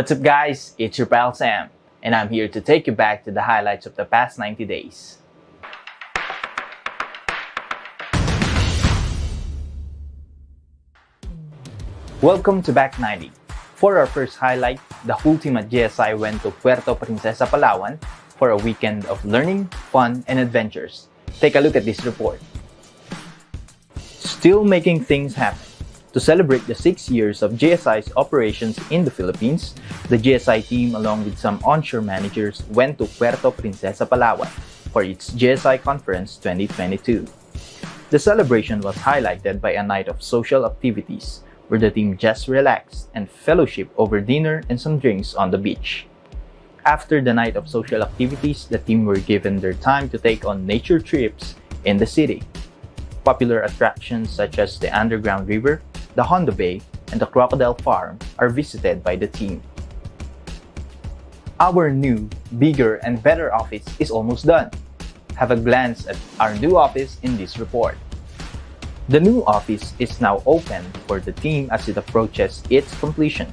What's up guys, it's your pal Sam, and I'm here to take you back to the highlights of the past 90 days. Welcome to Back 90. For our first highlight, the whole team at GSI went to Puerto Princesa, Palawan for a weekend of learning, fun, and adventures. Take a look at this report. Still making things happen. To celebrate the 6 years of GSI's operations in the Philippines, the GSI team along with some onshore managers went to Puerto Princesa, Palawan for its GSI Conference 2022. The celebration was highlighted by a night of social activities where the team just relaxed and fellowship over dinner and some drinks on the beach. After the night of social activities, the team were given their time to take on nature trips in the city. Popular attractions such as the Underground River, the Honda Bay, and the Crocodile Farm are visited by the team. Our new, bigger, and better office is almost done. Have a glance at our new office in this report. The new office is now open for the team as it approaches its completion.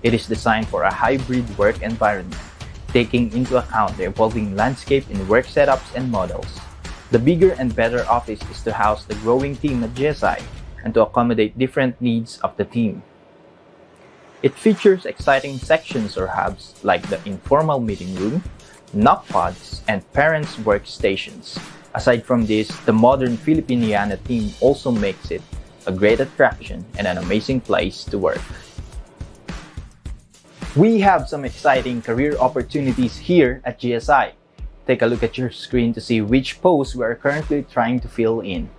It is designed for a hybrid work environment, taking into account the evolving landscape in work setups and models. The bigger and better office is to house the growing team at GSI and to accommodate different needs of the team. It features exciting sections or hubs like the informal meeting room, knock pods, and parents' workstations. Aside from this, the modern Filipiniana team also makes it a great attraction and an amazing place to work. We have some exciting career opportunities here at GSI. Take a look at your screen to see which posts we are currently trying to fill in.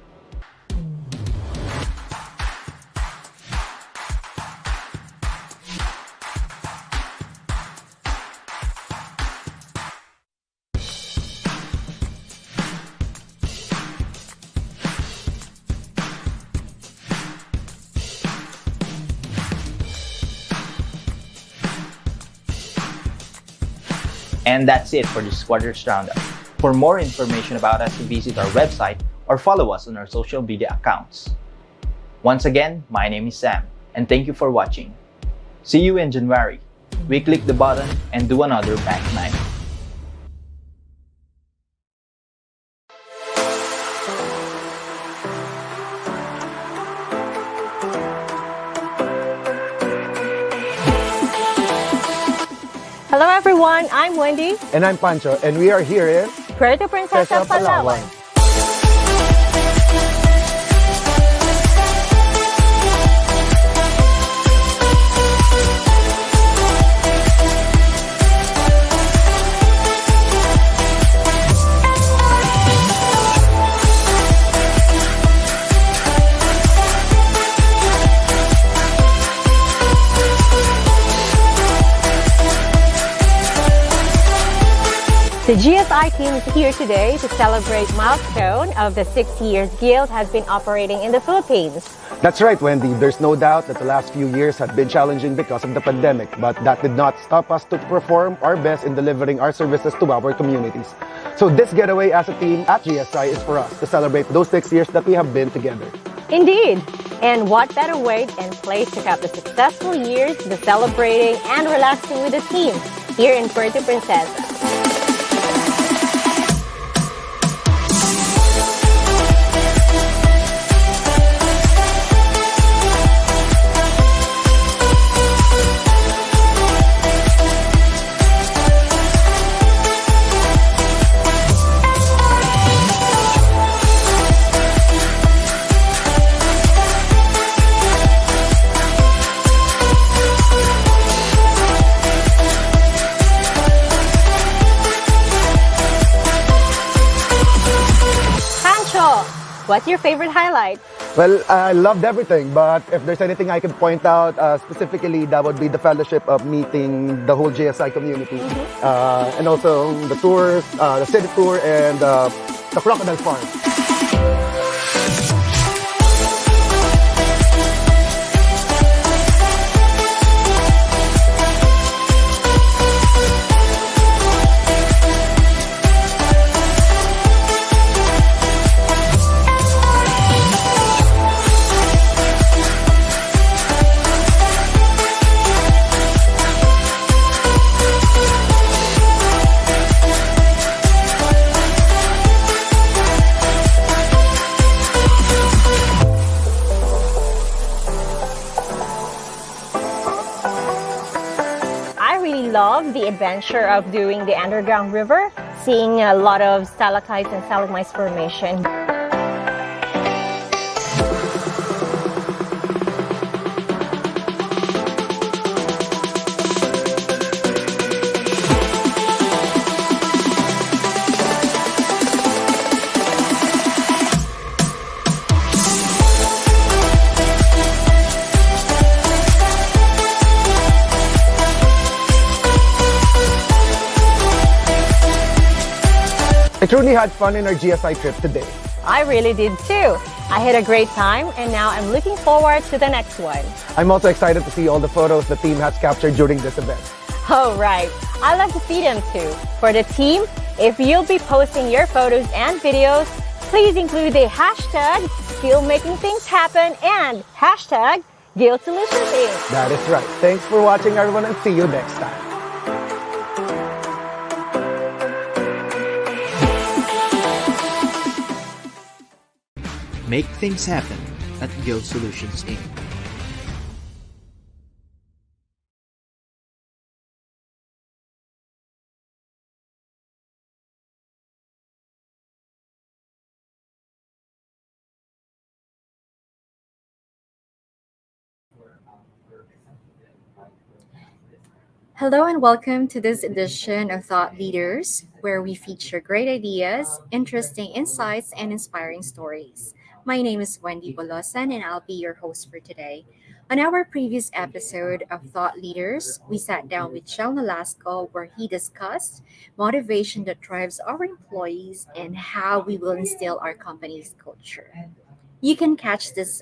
And that's it for this quarter's roundup. For more information about us, visit our website or follow us on our social media accounts. Once again, my name is Sam, and thank you for watching. See you in January. We click the button and do another Back 90. Hello everyone, I'm Wendy. And I'm Pancho, and we are here in Puerto Princesa, Palawan. The GSI team is here today to celebrate milestone of the 6 years Guild has been operating in the Philippines. That's right, Wendy. There's no doubt that the last few years have been challenging because of the pandemic, but that did not stop us to perform our best in delivering our services to our communities. So this getaway as a team at GSI is for us to celebrate those 6 years that we have been together. Indeed. And what better way and place to cap the successful years, the celebrating and relaxing with the team here in Puerto Princesa. What's your favorite highlight? Well, I loved everything, but if there's anything I can point out specifically, that would be the fellowship of meeting the whole GSI community. And also the tours, the city tour, and the Crocodile Farm. adventure of doing the underground river, seeing a lot of stalactites and stalagmites formation. I truly had fun in our GSI trip today. I really did too. I had a great time and now I'm looking forward to the next one. I'm also excited to see all the photos the team has captured during this event. Oh, right. I love to see them too. For the team, if you'll be posting your photos and videos, please include the hashtag Still Making Things Happen and hashtag Guild Solutions Inc. That is right. Thanks for watching, everyone, and see you next time. Make things happen at Guild Solutions Inc. Hello and welcome to this edition of Thought Leaders, where we feature great ideas, interesting insights, and inspiring stories. My name is Wendy Bolosan, and I'll be your host for today. On our previous episode of Thought Leaders, we sat down with Shell Nolasco, where he discussed motivation that drives our employees and how we will instill our company's culture. You can catch his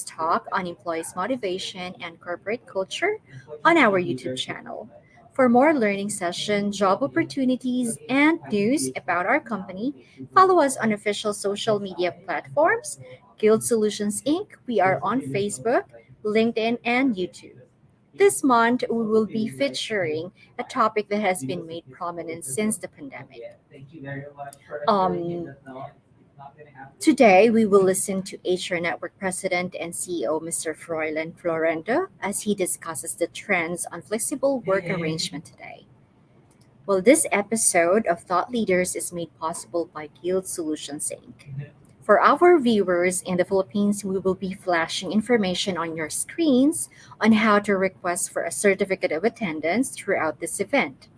talk on employees' motivation and corporate culture on our YouTube channel. For more learning session, job opportunities, and news about our company, follow us on official social media platforms, Guild Solutions Inc. We are on Facebook, LinkedIn, and YouTube. This month, we will be featuring a topic that has been made prominent since the pandemic. Um, Today, we will listen to HR Network President and CEO Mr. Froilan Florendo as he discusses the trends on flexible work arrangement today. Well, this episode of Thought Leaders is made possible by Guild Solutions Inc. For our viewers in the Philippines, we will be flashing information on your screens on how to request for a certificate of attendance throughout this event.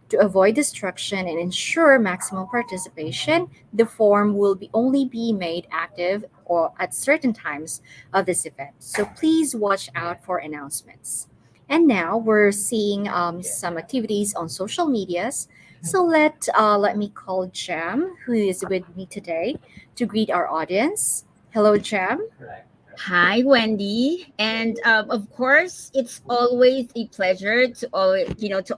To avoid distraction and ensure maximum participation, the form will only be made active or at certain times of this event. So please watch out for announcements. And now we're seeing some activities on social medias. So let me call Jam, who is with me today, to greet our audience. Hello, Jam. Hi, Wendy, and of course, it's always a pleasure to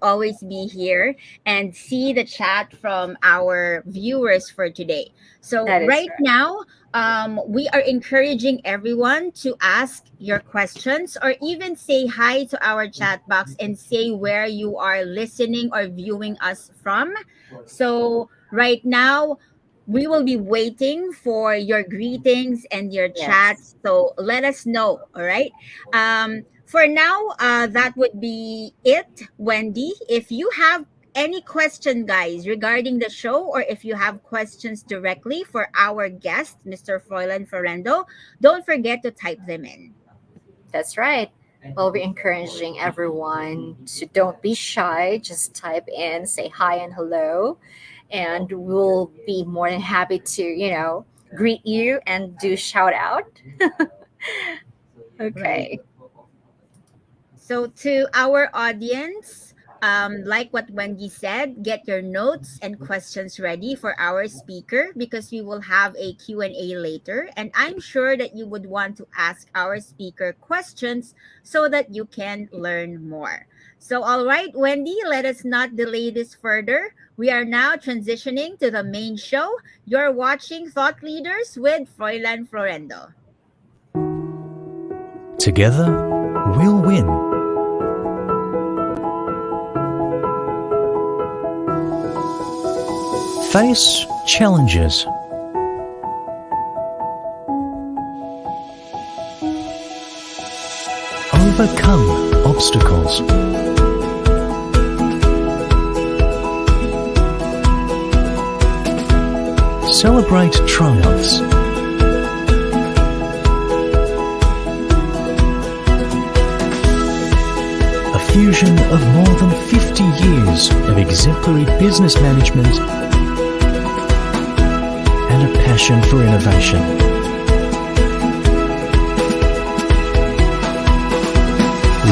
always be here and see the chat from our viewers for today. So That is right right. now, we are encouraging everyone to ask your questions or even say hi to our chat box and say where you are listening or viewing us from. So right now, we will be waiting for your greetings and your Yes. chats. So let us know. All right. For now, that would be it, Wendy. If you have any question, guys, regarding the show, or if you have questions directly for our guest, Mr. Froilan Florendo, don't forget to type them in. That's right. Well, we're encouraging everyone to don't be shy. Just type in, say hi and hello, and we'll be more than happy to, greet you and do shout out. Right. Okay. So to our audience, like what Wendy said, get your notes and questions ready for our speaker because we will have a Q&A later. And I'm sure that you would want to ask our speaker questions so that you can learn more. So, all right, Wendy, let us not delay this further. We are now transitioning to the main show. You're watching Thought Leaders with Froilan Florendo. Together, we'll win. Face challenges. Overcome obstacles. Celebrate triumphs. A fusion of more than 50 years of exemplary business management and a passion for innovation.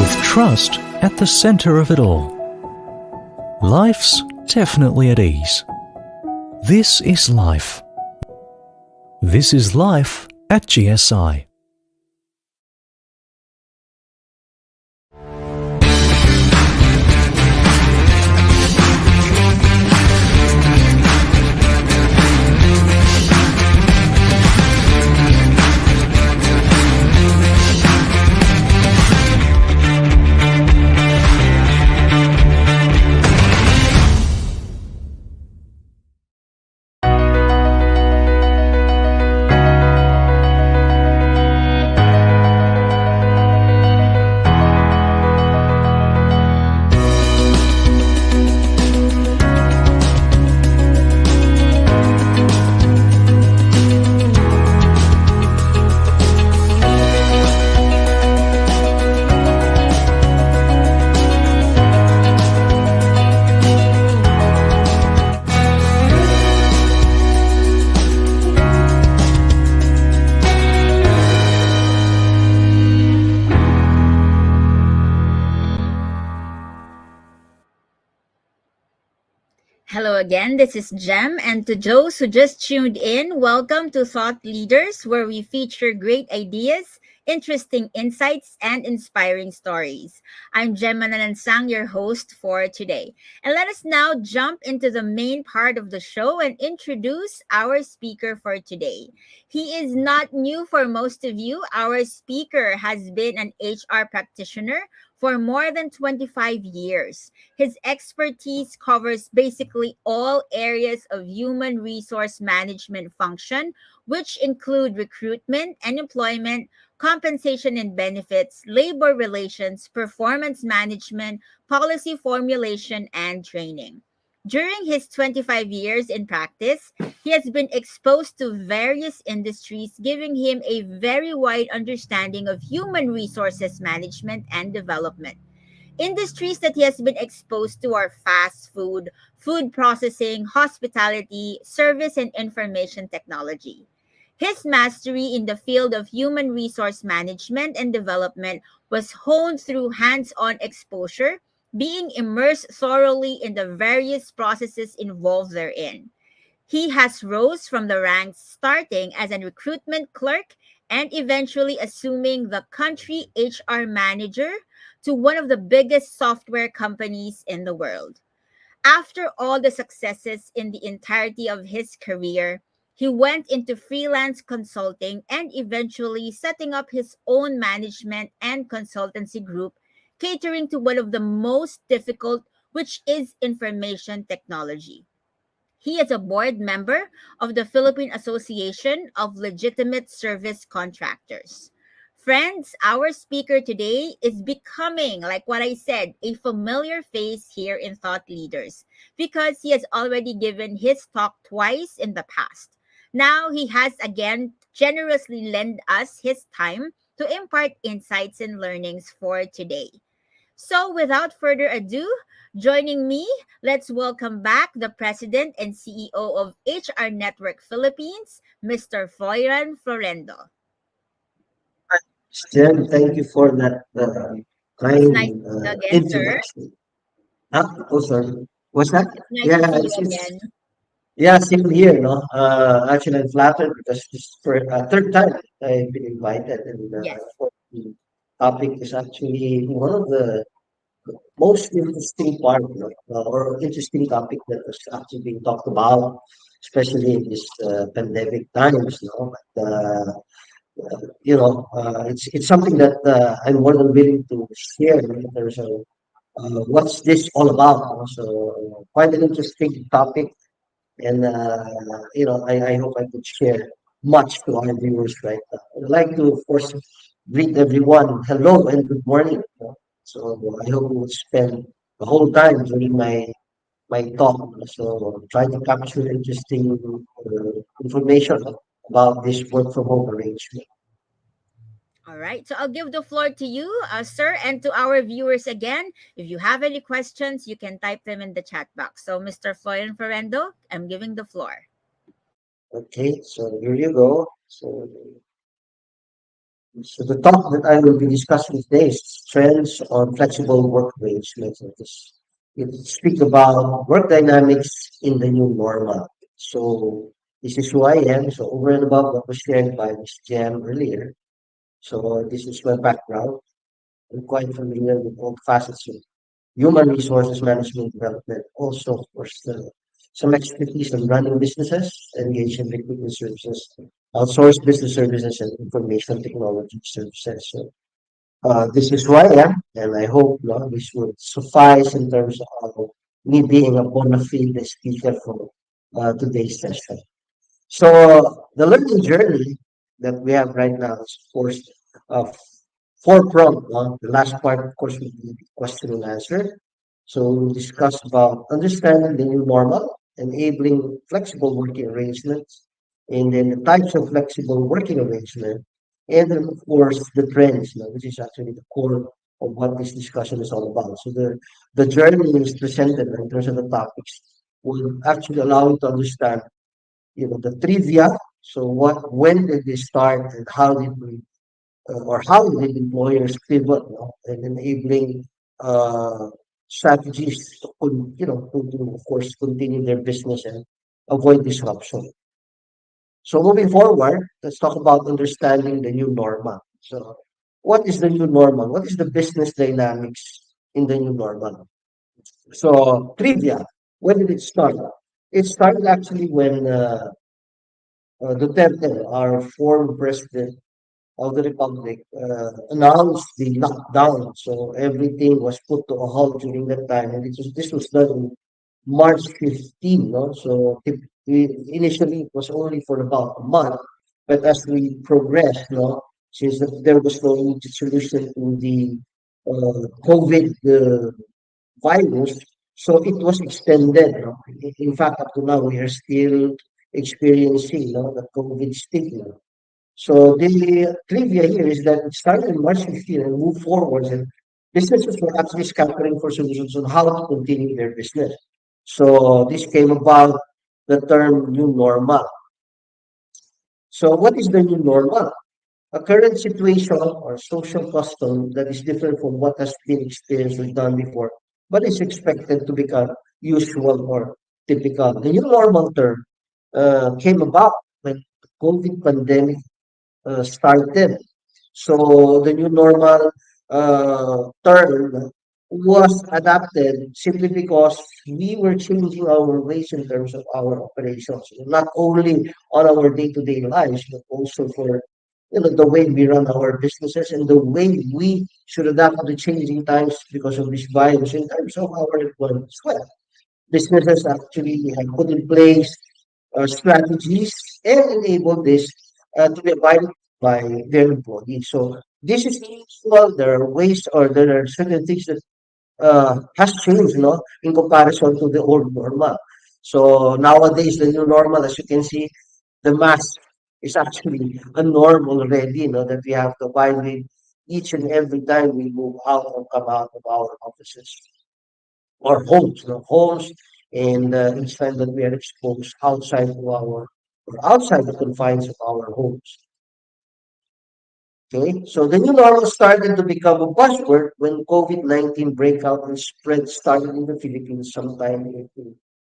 With trust at the centre of it all. Life's definitely at ease. This is life. This is life at GSI. Hello again, this is Jem, and to those who just tuned in, welcome to Thought Leaders, where we feature great ideas, interesting insights, and inspiring stories. I'm Jem Mananansang, your host for today. And let us now jump into the main part of the show and introduce our speaker for today. He is not new for most of you. Our speaker has been an HR practitioner for more than 25 years. His expertise covers basically all areas of human resource management function, which include recruitment and employment, compensation and benefits, labor relations, performance management, policy formulation, and training. During his 25 years in practice, he has been exposed to various industries, giving him a very wide understanding of human resources management and development. Industries that he has been exposed to are fast food, food processing, hospitality, service, and information technology. His mastery in the field of human resource management and development was honed through hands on exposure, being immersed thoroughly in the various processes involved therein. He has rose from the ranks starting as a recruitment clerk and eventually assuming the country HR manager to one of the biggest software companies in the world. After all the successes in the entirety of his career, he went into freelance consulting and eventually setting up his own management and consultancy group, catering to one of the most difficult, which is information technology. He is a board member of the Philippine Association of Legitimate Service Contractors. Friends, our speaker today is becoming, like what I said, a familiar face here in Thought Leaders because he has already given his talk twice in the past. Now he has again generously lent us his time to impart insights and learnings for today. So, without further ado, joining me, let's welcome back the President and CEO of HR Network Philippines, Mr. Froilan Florendo. Jen, thank you for that It's nice kind to see you again, sir. introduction. Oh, sorry. What's that? It's nice Yeah, to see you it's again. yeah, same here, no? Actually, I'm flattered because this is for third time I've been invited, and Yes, for the topic is actually one of the most interesting part, no? Or interesting topic that was actually being talked about, especially in this pandemic times, no? It's something that I'm more than willing to share in terms of what's this all about. So quite an interesting topic, and I hope I could share much to our viewers right now. I'd like to, of course, greet everyone. Hello and good morning. So I hope you will spend the whole time during my talk. So try to capture interesting information about this work from home arrangement. All right. So I'll give the floor to you, sir, and to our viewers again. If you have any questions, you can type them in the chat box. So, Mr. Froilan Florendo, I'm giving the floor. Okay, so here you go. So the topic that I will be discussing today is trends on flexible work arrangements. It speaks about work dynamics in the new normal. So this is who I am. So over and above what was shared by Ms. Jam earlier. So this is my background. I'm quite familiar with all facets of human resources management development. Also, of course, some expertise in running businesses, engaged in recruitment services, outsourced business services, and information technology services. So, this is who I am, and I hope this would suffice in terms of me being a bona fide speaker for today's session. So the learning journey that we have right now is, of course, uh, four-pronged. The last part, of course, will be question and answer. So we'll discuss about understanding the new normal, enabling flexible working arrangements, and then the types of flexible working arrangement, and then, of course, the trends, which is actually the core of what this discussion is all about. So the journey is presented in terms of the topics will actually allow you to understand the trivia. So when did they start and how did we, or how did employers pivot, and enabling uh, strategies to, of course, continue their business and avoid disruption. So moving forward, let's talk about understanding the new normal. So what is the new normal? What is the business dynamics in the new normal? So trivia, when did it start? It started actually when Duterte, our former president of the Republic, announced the lockdown. So everything was put to a halt during that time. And this was done in March 15. No? So initially it was only for about a month. But as we progressed, since there was no immediate solution to the COVID virus, so it was extended. No? In fact, up to now, we are still experiencing the COVID stigma. So the trivia here is that it started in March 15 and moved forward, and businesses were actually scattering for solutions on how to continue their business. So this came about the term new normal. So what is the new normal? A current situation or social custom that is different from what has been experienced or done before, but is expected to become usual or typical. The new normal term came about when the COVID pandemic started. So the new normal term was adapted simply because we were changing our ways in terms of our operations, not only on our day-to-day lives, but also for the way we run our businesses and the way we should adapt to the changing times because of this virus in terms of our employment as well. Businesses actually have put in place strategies and enable this to be abided by their employees. So this is usual. There are ways or there are certain things that has changed, in comparison to the old normal. So nowadays, the new normal, as you can see, the mask is actually a norm already, that we have to abide with each and every time we move out or come out of our offices or homes, homes, and each time that we are exposed outside of our or outside the confines of our homes. Okay, so the new normal started to become a buzzword when COVID-19 breakout and spread started in the Philippines sometime in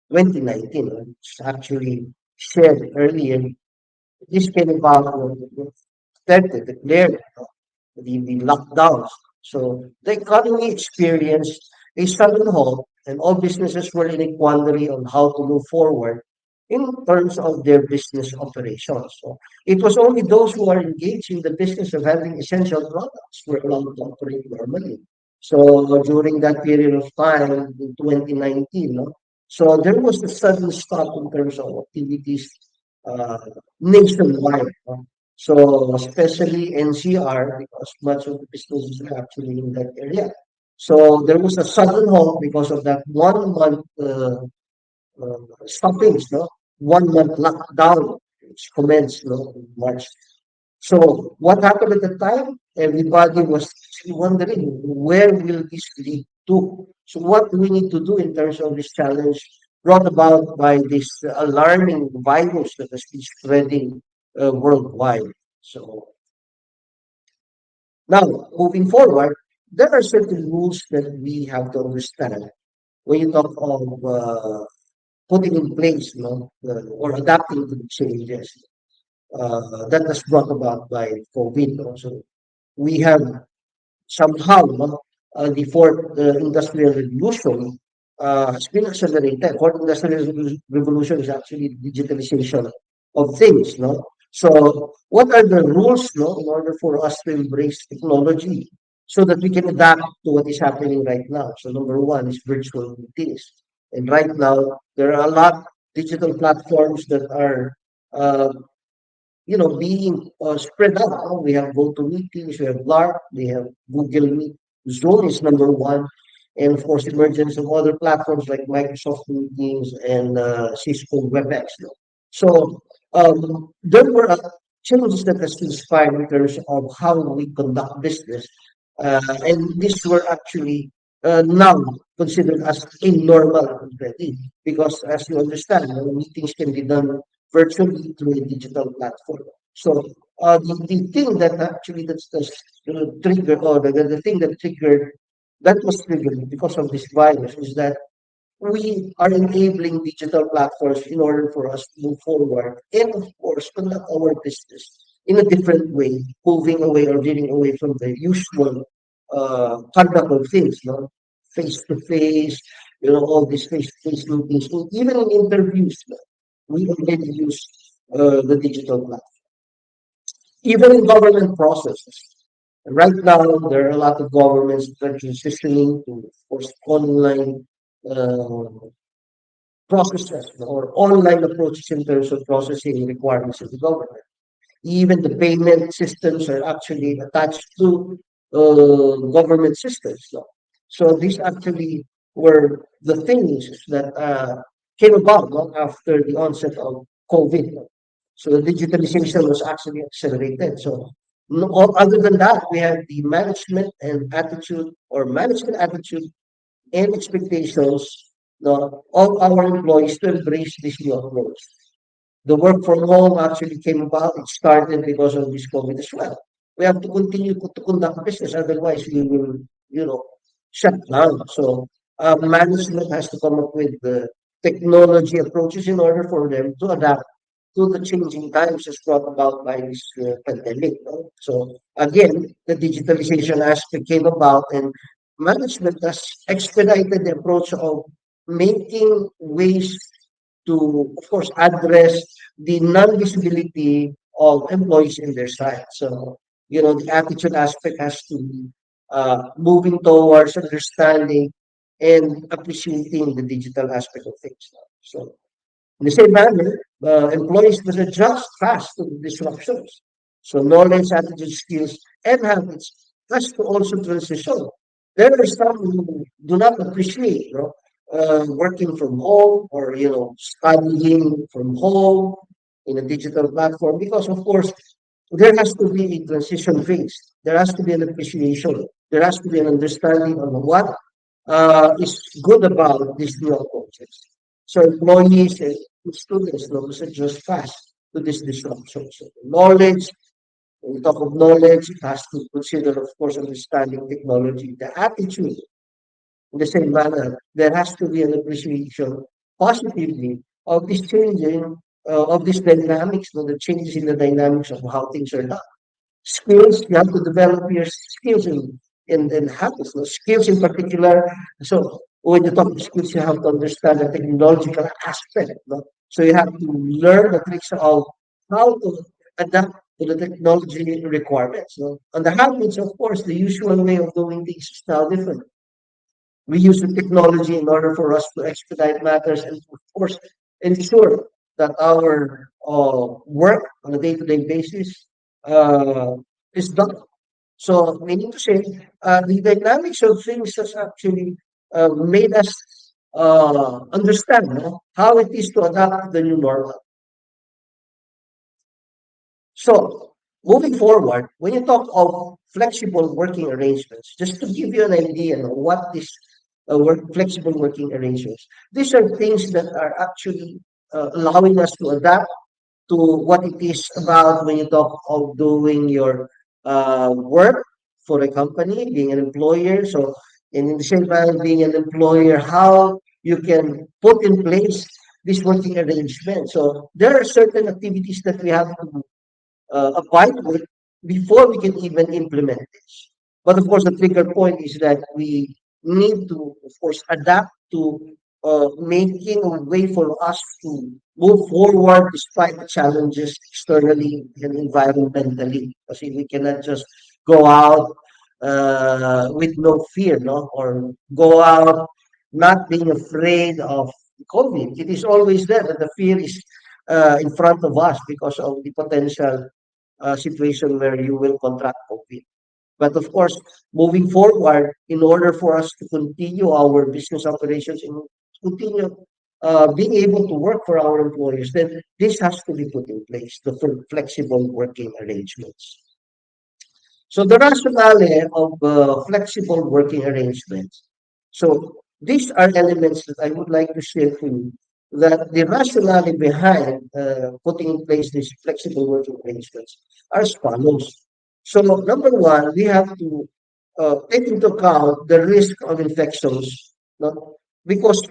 2019. It's actually shared earlier. This came about when the Duterte declared the lockdowns. So the economy experienced a sudden halt, and all businesses were in a quandary on how to move forward in terms of their business operations. So it was only those who are engaged in the business of having essential products were allowed to operate normally. So during that period of time in 2019, so there was a sudden stop in terms of activities uh, nationwide. So especially NCR, because much of the businesses are actually in that area. So there was a sudden halt because of that 1 month stoppings, 1 month lockdown It's commenced, in March. So what happened at the time? Everybody was wondering where will this lead to? So what do we need to do in terms of this challenge brought about by this alarming virus that has been spreading worldwide? So now moving forward, there are certain rules that we have to understand when you talk of putting in place, or adapting to the changes that was brought about by COVID. So we have somehow, the fourth industrial revolution has been accelerated. Fourth industrial revolution is actually digitalization of things, no? So what are the rules, no, in order for us to embrace technology so that we can adapt to what is happening right now? So number one is virtual meetings. And right now, there are a lot digital platforms that are uh, being spread out. We have GoToMeetings, we have LARP, we have Google Meet. Zoom is number one. And of course, emergence of other platforms like Microsoft Meetings and Cisco WebEx. No? So there were changes that has inspired in terms of how we conduct business. And these were actually now considered as a normal already. Because as you understand, meetings can be done virtually through a digital platform. So the thing that actually that's triggered, or the thing that triggered that was triggered because of this virus is that we are enabling digital platforms in order for us to move forward and of course conduct our business in a different way, moving away or getting away from the usual conduct of things, face to face, all these face to face meetings, even in interviews, we already use the digital platform. Even in government processes. Right now, there are a lot of governments that are transitioning to, of course, online uh, processes or online approaches in terms of processing requirements of the government. Even the payment systems are actually attached to government systems. So these actually were the things that came about, after the onset of COVID. So the digitalization was actually accelerated. So other than that, we have the management and attitude, or management attitude and expectations, of our employees to embrace this new approach. The work from home actually came about. It started because of this COVID as well. We have to continue to conduct business, otherwise we will, shut down. So management has to come up with the technology approaches in order for them to adapt to the changing times as brought about by this pandemic. So again, the digitalization aspect came about, and management has expedited the approach of making ways to, of course, address the non-visibility of employees in their site. So, the attitude aspect has to be moving towards understanding and appreciating the digital aspect of things. So, in the same manner, employees must adjust fast to disruptions. So knowledge, attitude, skills, and habits has to also transition. There are some who do not appreciate, working from home, or studying from home in a digital platform, because of course there has to be a transition phase. There has to be an appreciation. There has to be an understanding of what is good about these new approaches. So employees and students must adjust fast to this disruption. So knowledge, when we talk of knowledge, it has to consider, of course, understanding technology. The attitude, in the same manner, there has to be an appreciation positively of this changing, of these dynamics, the changes in the dynamics of how things are done. Skills, you have to develop your skills in habits, skills in particular. So when you talk about skills, you have to understand the technological aspect. So you have to learn the tricks of how to adapt to the technology requirements. And the habits, of course, the usual way of doing things is now different. We use the technology in order for us to expedite matters and, of course, ensure that our work on a day-to-day basis uh, is done. So meaning to say, the dynamics of things has actually made us understand, how it is to adapt to the new normal. So, moving forward, when you talk of flexible working arrangements, just to give you an idea of what is flexible working arrangements, these are things that are actually allowing us to adapt to what it is about when you talk of doing your work for a company, being an employer. So, and in the same time, being an employer, how you can put in place this working arrangement. So, there are certain activities that we have to abide with before we can even implement this. But of course, the trigger point is that we need to, of course, adapt to making a way for us to move forward despite the challenges externally and environmentally. Because we cannot just go out with no fear, no, or go out not being afraid of COVID. It is always there that the fear is in front of us because of the potential situation where you will contract COVID. But of course, moving forward, in order for us to continue our business operations and continue being able to work for our employers, then this has to be put in place, the flexible working arrangements. So the rationale of flexible working arrangements. So these are elements that I would like to share to you that the rationale behind putting in place these flexible working arrangements are as follows. So number one, we have to take into account the risk of infections, no? Because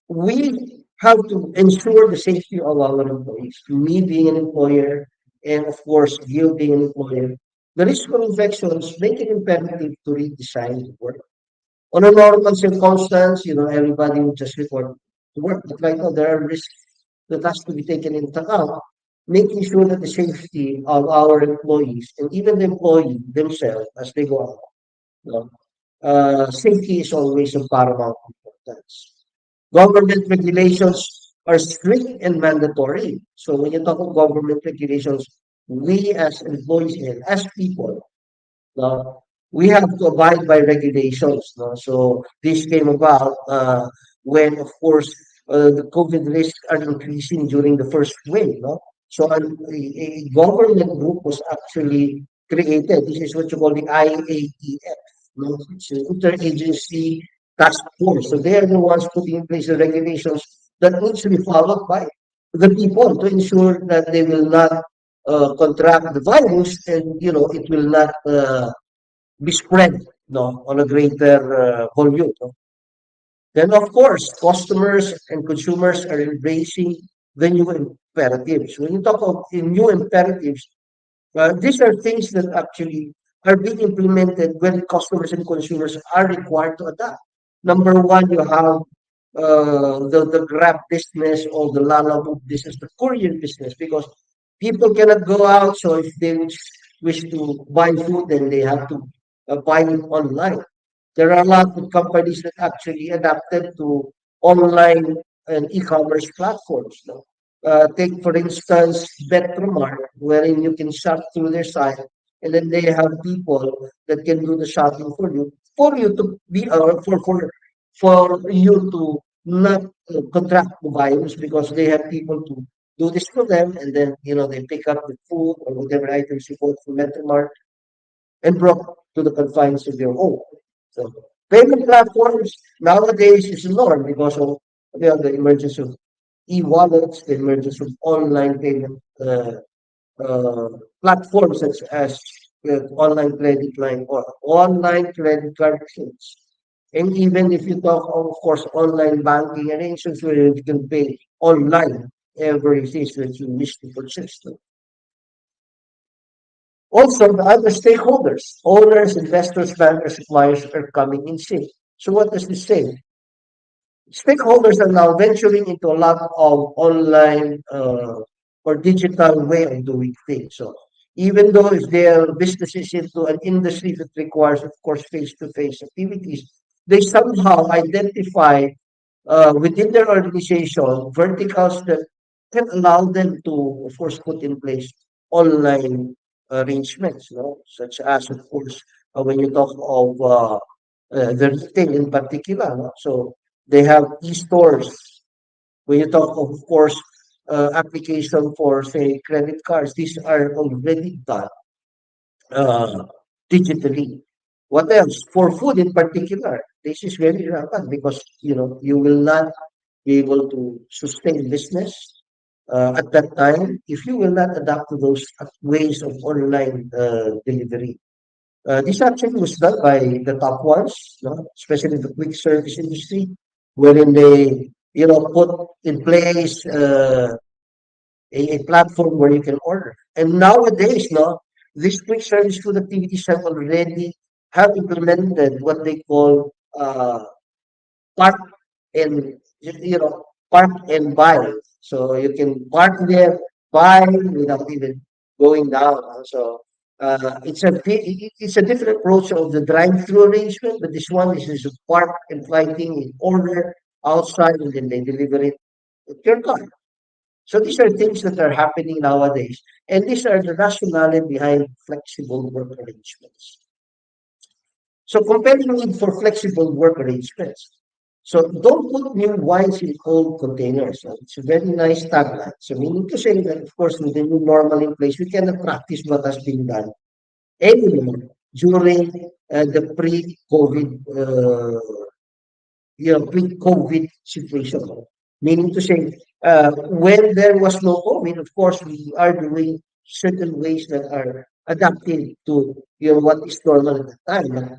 we have to ensure the safety of our employees. Me being an employer, and of course, you being an employer, the risk of infections make it imperative to redesign the work. On a normal circumstance, everybody would just report to work. But right now, there are risks that has to be taken into account, making sure that the safety of our employees and even the employee themselves as they go out. You know, safety is always of paramount importance. Government regulations are strict and mandatory. So when you talk of government regulations, we as employees and as people, no, we have to abide by regulations. No? So this came about when, of course, the COVID risks are increasing during the first wave. No? So a government group was actually created. This is what you call the IATF. No? It's an interagency task force. So they are the ones putting in place the regulations that needs to be followed by the people to ensure that they will not contract the virus and it will not be spread on a greater volume. No? Then of course customers and consumers are embracing the new imperatives. When you talk of the new imperatives, these are things that actually are being implemented when customers and consumers are required to adapt. Number one, you have the Grab business or the Lala Move business, the courier business, because people cannot go out. So if they wish to buy food, then they have to buy it online. There are a lot of companies that actually adapted to online and e-commerce platforms. No? Take, for instance, Betromart, wherein you can shop through their site, and then they have people that can do the shopping for you to be, for you to not contract the virus because they have people to do this for them, and then they pick up the food or whatever items you bought from Metromart and brought to the confines of your home. So payment platforms nowadays is a norm because of the emergence of e-wallets, the emergence of online payment uh, platforms such as online credit line or online credit card machines. And even if you talk of course online banking arrangements where you can pay online everything that you wish to purchase. Also, the other stakeholders, owners, investors, bankers, suppliers are coming in sync. So what does this say? Stakeholders are now venturing into a lot of online or digital way of doing things. So even though if their business is into an industry that requires, of course, face-to-face activities, they somehow identify within their organization verticals that can allow them to, of course, put in place online arrangements, such as, of course, when you talk of the retail in particular. No? So they have e-stores. When you talk, of course, application for, say, credit cards, these are already done uh, digitally. What else? For food in particular, this is very rampant because you will not be able to sustain business at that time if you will not adapt to those ways of online delivery. This actually was done by the top ones, especially the quick service industry, wherein they put in place a platform where you can order. And nowadays, these quick service food activities have implemented what they call park and park and buy. So you can park there, buy without even going down. So it's a different approach of the drive-through arrangement, but this one is a park and fly thing, you order outside and then they deliver it to your car. So these are things that are happening nowadays, and these are the rationale behind flexible work arrangements. So comparing need for flexible work arrangements. So don't put new wines in cold containers. So it's a very nice tagline. So meaning to say that, of course, with the new normal in place, we cannot practice what has been done anymore during the pre-COVID pre-COVID situation. Meaning to say, when there was no COVID, of course, we are doing certain ways that are adapting to what is normal at the time. But,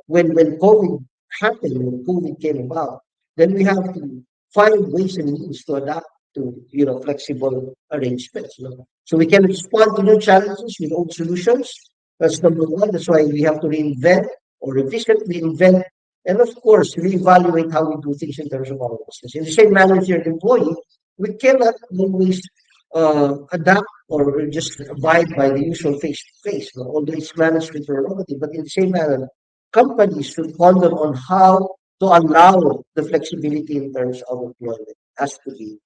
when COVID happened, when COVID came about, then we have to find ways and means to adapt to flexible arrangements. So we can respond to new challenges with old solutions. That's number one. That's why we have to reinvent or revisit, reinvent, and of course, reevaluate how we do things in terms of our business. In the same manner, if you're an employee, we cannot always adapt or just abide by the usual face-to-face, although it's management prerogative. But in the same manner, companies should ponder on how to allow the flexibility in terms of employment has to be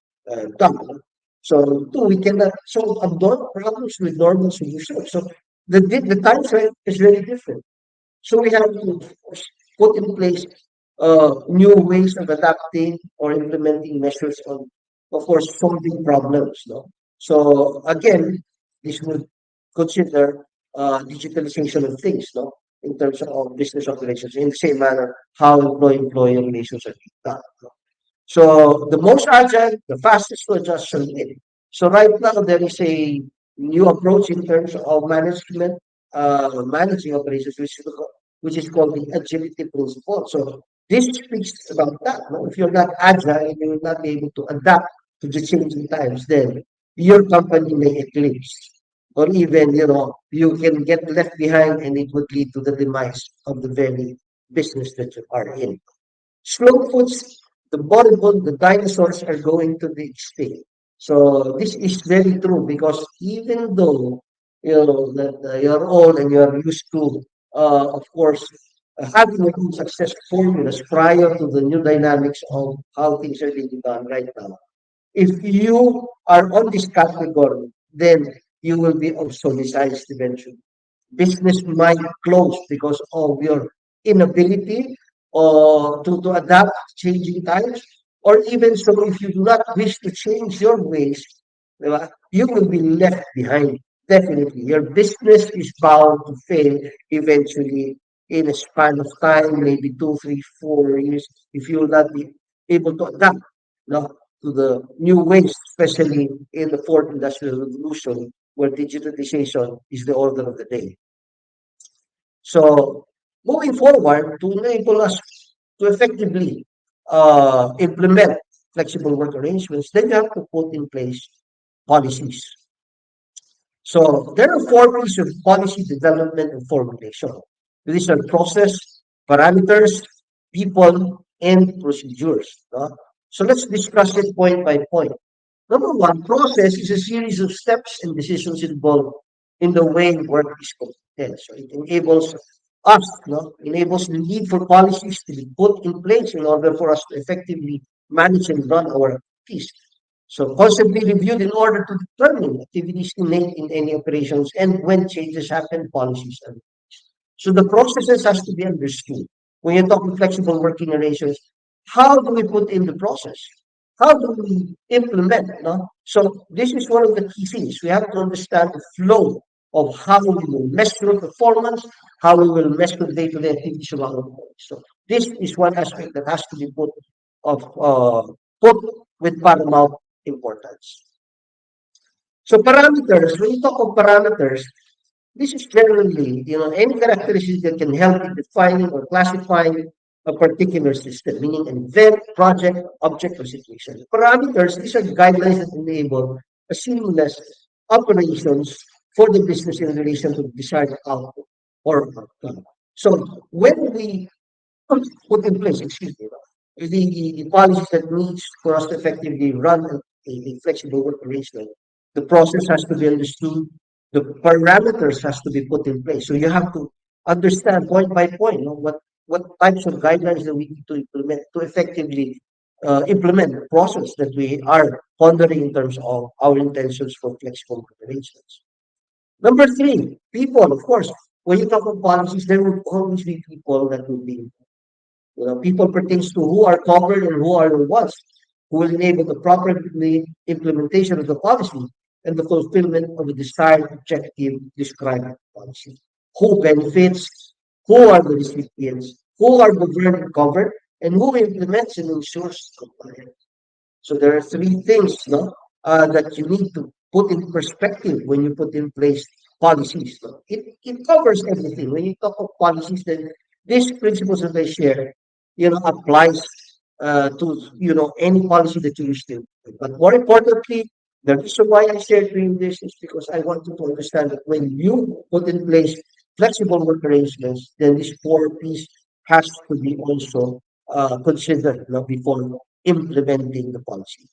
done. So, two, we cannot solve abnormal problems with normal solutions. So, the time frame is very different. So we have to put in place new ways of adapting or implementing measures on, of course, solving problems. No? So again, this would consider digitalization of things, in terms of business operations. In the same manner, how employee-employee relations are being done. No? So the most agile, the fastest to adjust shall win. So right now there is a new approach in terms of management, managing operations, which is called the agility principle. So this speaks about that. No? If you're not agile and you're not able to adapt to the changing times, then your company may eclipse. Or even, you can get left behind and it would lead to the demise of the very business that you are in. Slow foods, the moribund, the dinosaurs are going to be extinct. So this is very true because even though that you're old and you're used to, of course, having a good success formulas prior to the new dynamics of how things are being done right now. If you are on this category, then you will be obsolesced eventually. Business might close because of your inability to adapt changing times, or even so, if you do not wish to change your ways, diba, you will be left behind. Definitely, your business is bound to fail eventually in a span of time, maybe 2, 3, 4 years, if you will not be able to adapt, no, to the new ways, especially in the fourth industrial revolution, where digitalization is the order of the day. So moving forward, to enable us to effectively implement flexible work arrangements, then you have to put in place policies. So there are four pieces of policy development and formulation. These are process, parameters, people, and procedures. So let's discuss it point by point. Number one, process is a series of steps and decisions involved in the way work is completed. So it enables us, enables the need for policies to be put in place in order for us to effectively manage and run our activities. So constantly reviewed in order to determine activities to make in any operations and when changes happen, policies are. So the processes has to be understood. When you're talking flexible working arrangements, how do we put in the process? how do we implement? No? So this is one of the key things. We have to understand the flow of how we will measure performance, how we will measure day-to-day activities of our employees. So this is one aspect that has to be of put with paramount importance. So parameters, when you talk of parameters, this is generally, any characteristics that can help in defining or classifying a particular system, meaning an event, project, object, or situation. Parameters, these are guidelines that enable a seamless operations for the business in relation to the desired output or outcome. So when we put in place, excuse me, the policies that needs for us to effectively run a flexible work arrangement, the process has to be understood, the parameters has to be put in place. So you have to understand point by point, what types of guidelines that we need to implement to effectively implement the process that we are pondering in terms of our intentions for flexible work arrangements. Number three, people, of course. When you talk about policies, there will always be people that will be people pertains to who are covered and who are the ones who will enable the proper implementation of the policy and the fulfillment of the desired objective described in the policy. Who benefits, who are the recipients, who are governed and covered, and who implements and ensures compliance. So there are three things, no, that you need to put in perspective when you put in place policies. No? It covers everything. When you talk of policies, then these principles that I share, applies to any policy that you use to. But more importantly, the reason why I share to you this is because I want you to understand that when you put in place flexible work arrangements, then this four piece has to be also considered before implementing the policy.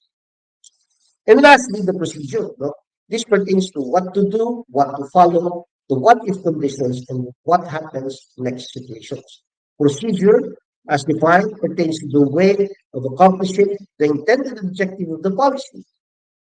And lastly, the procedure. No? This pertains to what to do, what to follow, the what if conditions, and what happens next situations. Procedure, as defined, pertains to the way of accomplishing the intended objective of the policy.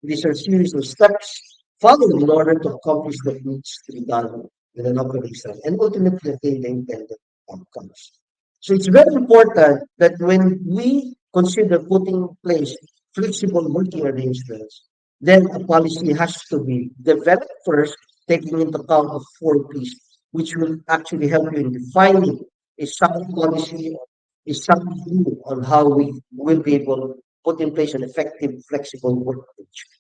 These are series of steps followed in order to accomplish what needs to be done in an operation and ultimately attain the intended outcomes. So it's very important that when we consider putting in place flexible working arrangements, then a policy has to be developed first, taking into account of four P's, which will actually help you in defining a sound policy, a sound view on how we will be able to put in place an effective flexible work arrangement.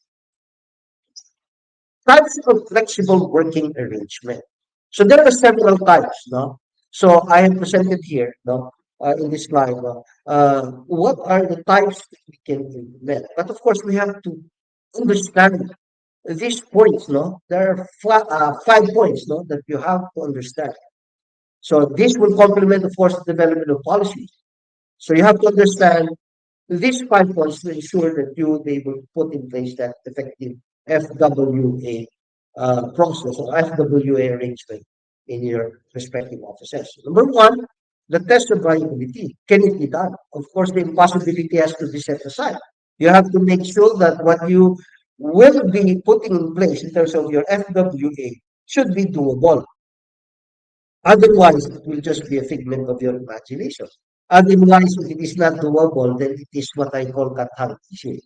Types of flexible working arrangement. So there are several types, no? So I have presented here, no, in this slide, no, what are the types that we can implement? But of course, we have to understand these points, no? There are five points, no, that you have to understand. So this will complement, of course, the development of policies. So you have to understand these five points to ensure that you will be able to put in place that effective FWA process or FWA arrangement in your respective offices. Number one, the test of viability. Can it be done? Of course, the impossibility has to be set aside. You have to make sure that what you will be putting in place in terms of your FWA should be doable. Otherwise, it will just be a figment of your imagination. Otherwise, if it is not doable, then it is what I call kathartism.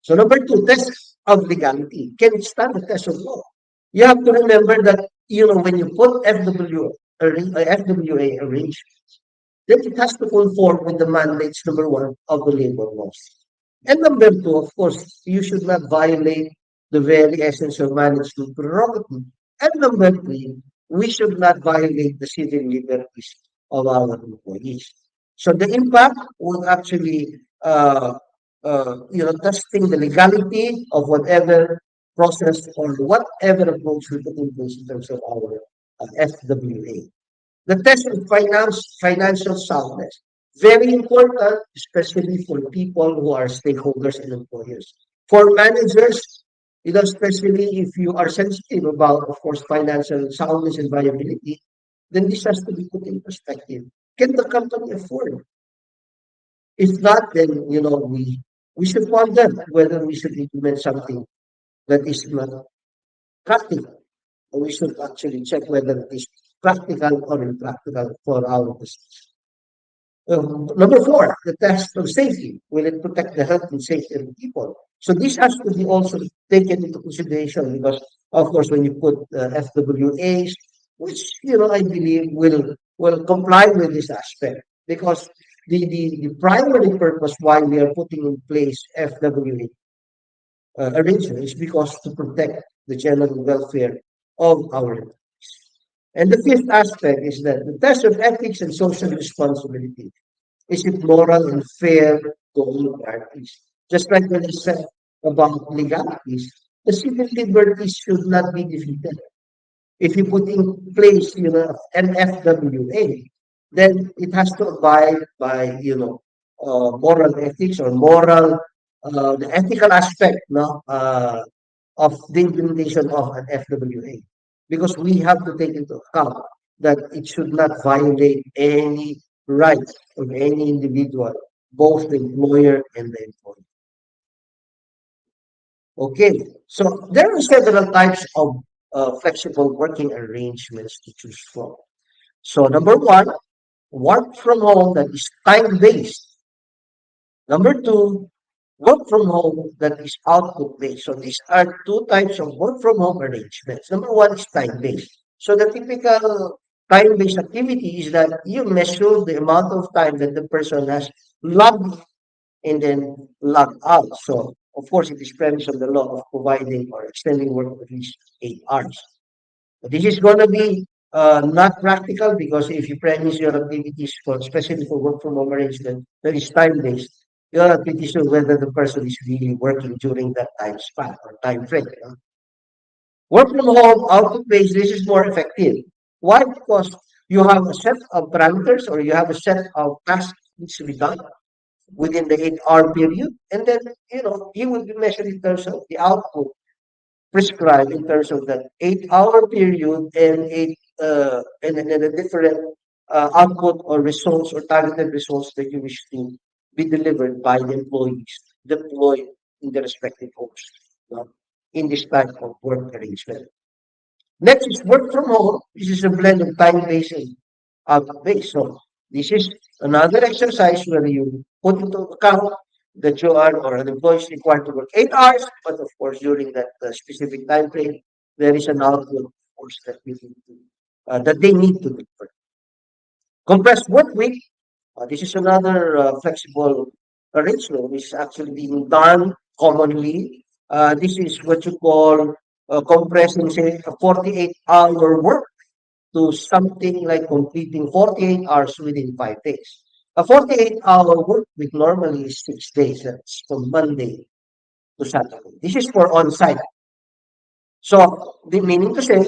So number two, test of legality. Can it stand the test of law? You have to remember that, when you put FWA arrangements, then it has to conform with the mandates, number one, of the labor laws. And number two, of course, you should not violate the very essence of management prerogative. And number three, we should not violate the civil liberties of our employees. So the impact will actually, testing the legality of whatever process or whatever approach we put in place in terms of our FWA. The test of financial soundness. Very important, especially for people who are stakeholders and employers. For managers, especially if you are sensitive about, of course, financial soundness and viability, then this has to be put in perspective. Can the company afford? If not, then we should ponder whether we should implement something that is not practical. Or we should actually check whether it is practical or impractical for our business. Number four, the test of safety. Will it protect the health and safety of the people? So this has to be also taken into consideration because, of course, when you put FWAs, which I believe will comply with this aspect, because the primary purpose why we are putting in place FWA arrangement is because to protect the general welfare of our employees. And the fifth aspect is that the test of ethics and social responsibility. Is it moral and fair to all parties? Just like when I said about legalities, the civil liberties should not be defeated. If you put in place, an FWA, then it has to abide by, moral ethics or the ethical aspect, no, of the implementation of an FWA, because we have to take into account that it should not violate any rights of any individual, both the employer and the employee. Okay, so there are several types of flexible working arrangements to choose from. So number one, work from home that is time-based. Number two, work from home that is output based. So these are two types of work from home arrangements. Number one is time based. So the typical time based activity is that you measure the amount of time that the person has logged in and then logged out. So of course it is premise of the law of providing or extending work at least 8 hours. But this is going to be not practical because if you premise your activities for especially for work from home arrangement that is time based, you're not pretty sure whether the person is really working during that time span or time frame. Work from home, output based, this is more effective. Why? Because you have a set of parameters or you have a set of tasks that needs to be done within the 8 hour period, and then you will be measured in terms of the output prescribed in terms of that 8 hour period and and a different output or results or targeted results that you wish to be delivered by the employees deployed in the respective homes, in this type of work arrangement. Next is work from home. This is a blend of time-based and output-based. So this is another exercise where you put into account that you are or an employee is required to work 8 hours, but of course during that specific time frame, there is an output, of course, that they need to deliver. Compressed work week. This is another flexible arrangement which is actually being done commonly. This is what you call compressing, say, a 48-hour work to something like completing 48 hours within 5 days. A 48-hour work week normally is 6 days. That's from Monday to Saturday. This is for on-site. So, the meaning to say,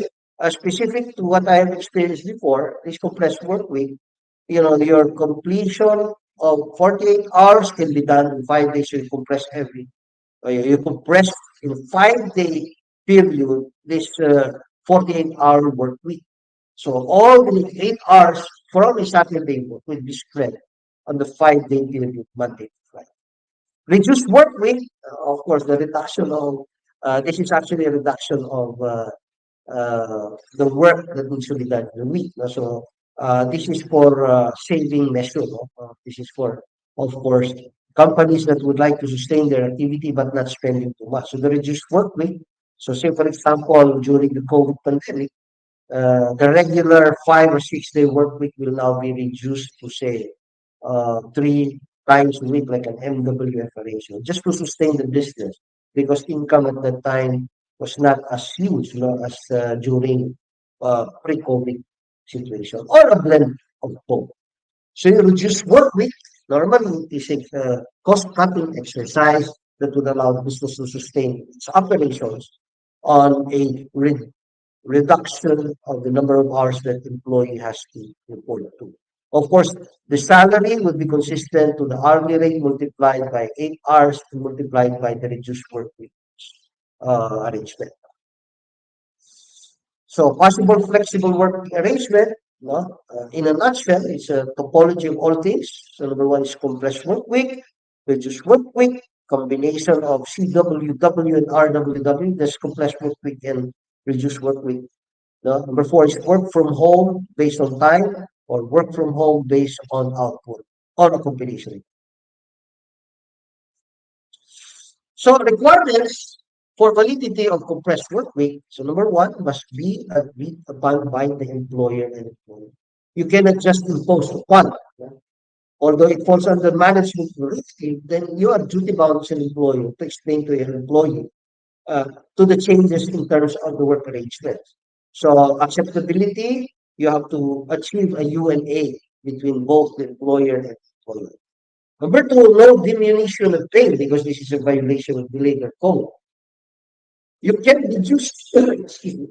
specific to what I have experienced before, this compressed work week, your completion of 48 hours can be done in 5 days. So you compress you compress in 5 day period this 48-hour work week. So all the 8 hours from a Saturday work will be spread on the 5 day period, Monday to Friday. Reduced work week, of course, the reduction of this is actually a reduction of the work that needs to be done in the week. No? So this is for saving measure. No? This is for, of course, companies that would like to sustain their activity but not spending too much. So the reduced work week. So say, for example, during the COVID pandemic, the regular 5 or 6 day work week will now be reduced to say 3 times a week, like an MWF ratio, just to sustain the business because income at that time was not as huge, as during pre-COVID situation, or a blend of both. So you reduce work week. Normally, it is a cost-cutting exercise that would allow the business to sustain its operations on a reduction of the number of hours that employee has to report to. Of course, the salary would be consistent to the hourly rate multiplied by 8 hours and multiplied by the reduced work week arrangement. So possible flexible work arrangement, no? In a nutshell, it's a topology of all things. So number one is compressed work week, reduced work week, combination of CWW and RWW, that's compressed work week and reduced work week. No? Number four is work from home based on time or work from home based on output. or a combination. So requirements for validity of compressed work week. So number one must be agreed upon by the employer and employee. You cannot just impose upon. Yeah. Although it falls under management directive, then you are duty bound as an employer to explain to your employee uh, to the changes in terms of the work arrangement. So acceptability, you have to achieve a UNA between both the employer and employer. Number two, no diminution of pay because this is a violation of the labor code. You can reduce, excuse me,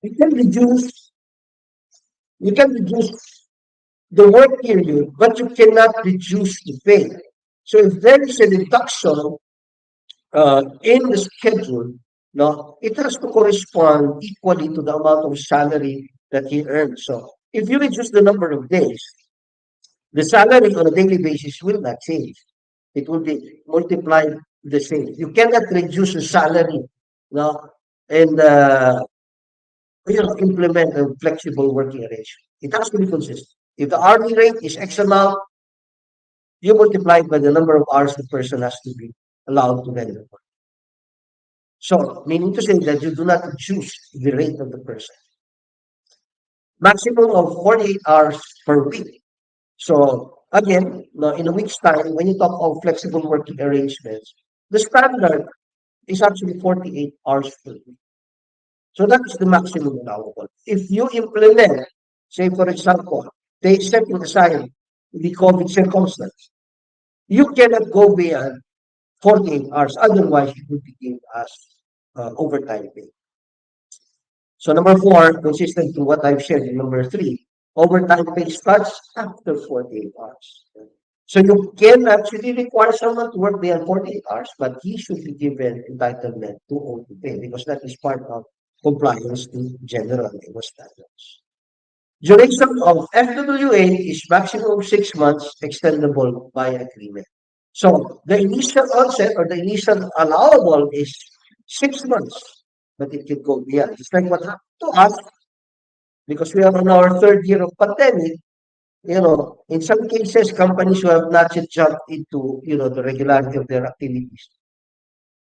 you can reduce, you can reduce the work period, but you cannot reduce the pay. So if there is a reduction in the schedule, no, it has to correspond equally to the amount of salary that he earns. So if you reduce the number of days, the salary on a daily basis will not change. It will be multiplied the same. You cannot reduce the salary, no, and implement a flexible working arrangement. It has to be consistent. If the hourly rate is X amount, you multiply it by the number of hours the person has to be allowed to render work. So, meaning to say that you do not choose the rate of the person. Maximum of 48 hours per week. So, again, now in a week's time, when you talk of flexible working arrangements, the standard is actually 48 hours per week. So that is the maximum allowable. If you implement, say for example, they setting aside the COVID circumstance, you cannot go beyond 48 hours. Otherwise, it would be given as overtime pay. So number four, consistent to what I've shared in number three, overtime pay starts after 48 hours. So you can actually require someone to work beyond 48 hours, but he should be given entitlement to OT pay because that is part of compliance to general labor standards. Duration of FWA is maximum 6 months, extendable by agreement. So the initial onset or the initial allowable is 6 months, but it can go beyond. Just like what happened to us, because we are on our third year of pandemic, in some cases, companies who have not yet jumped into, the regularity of their activities,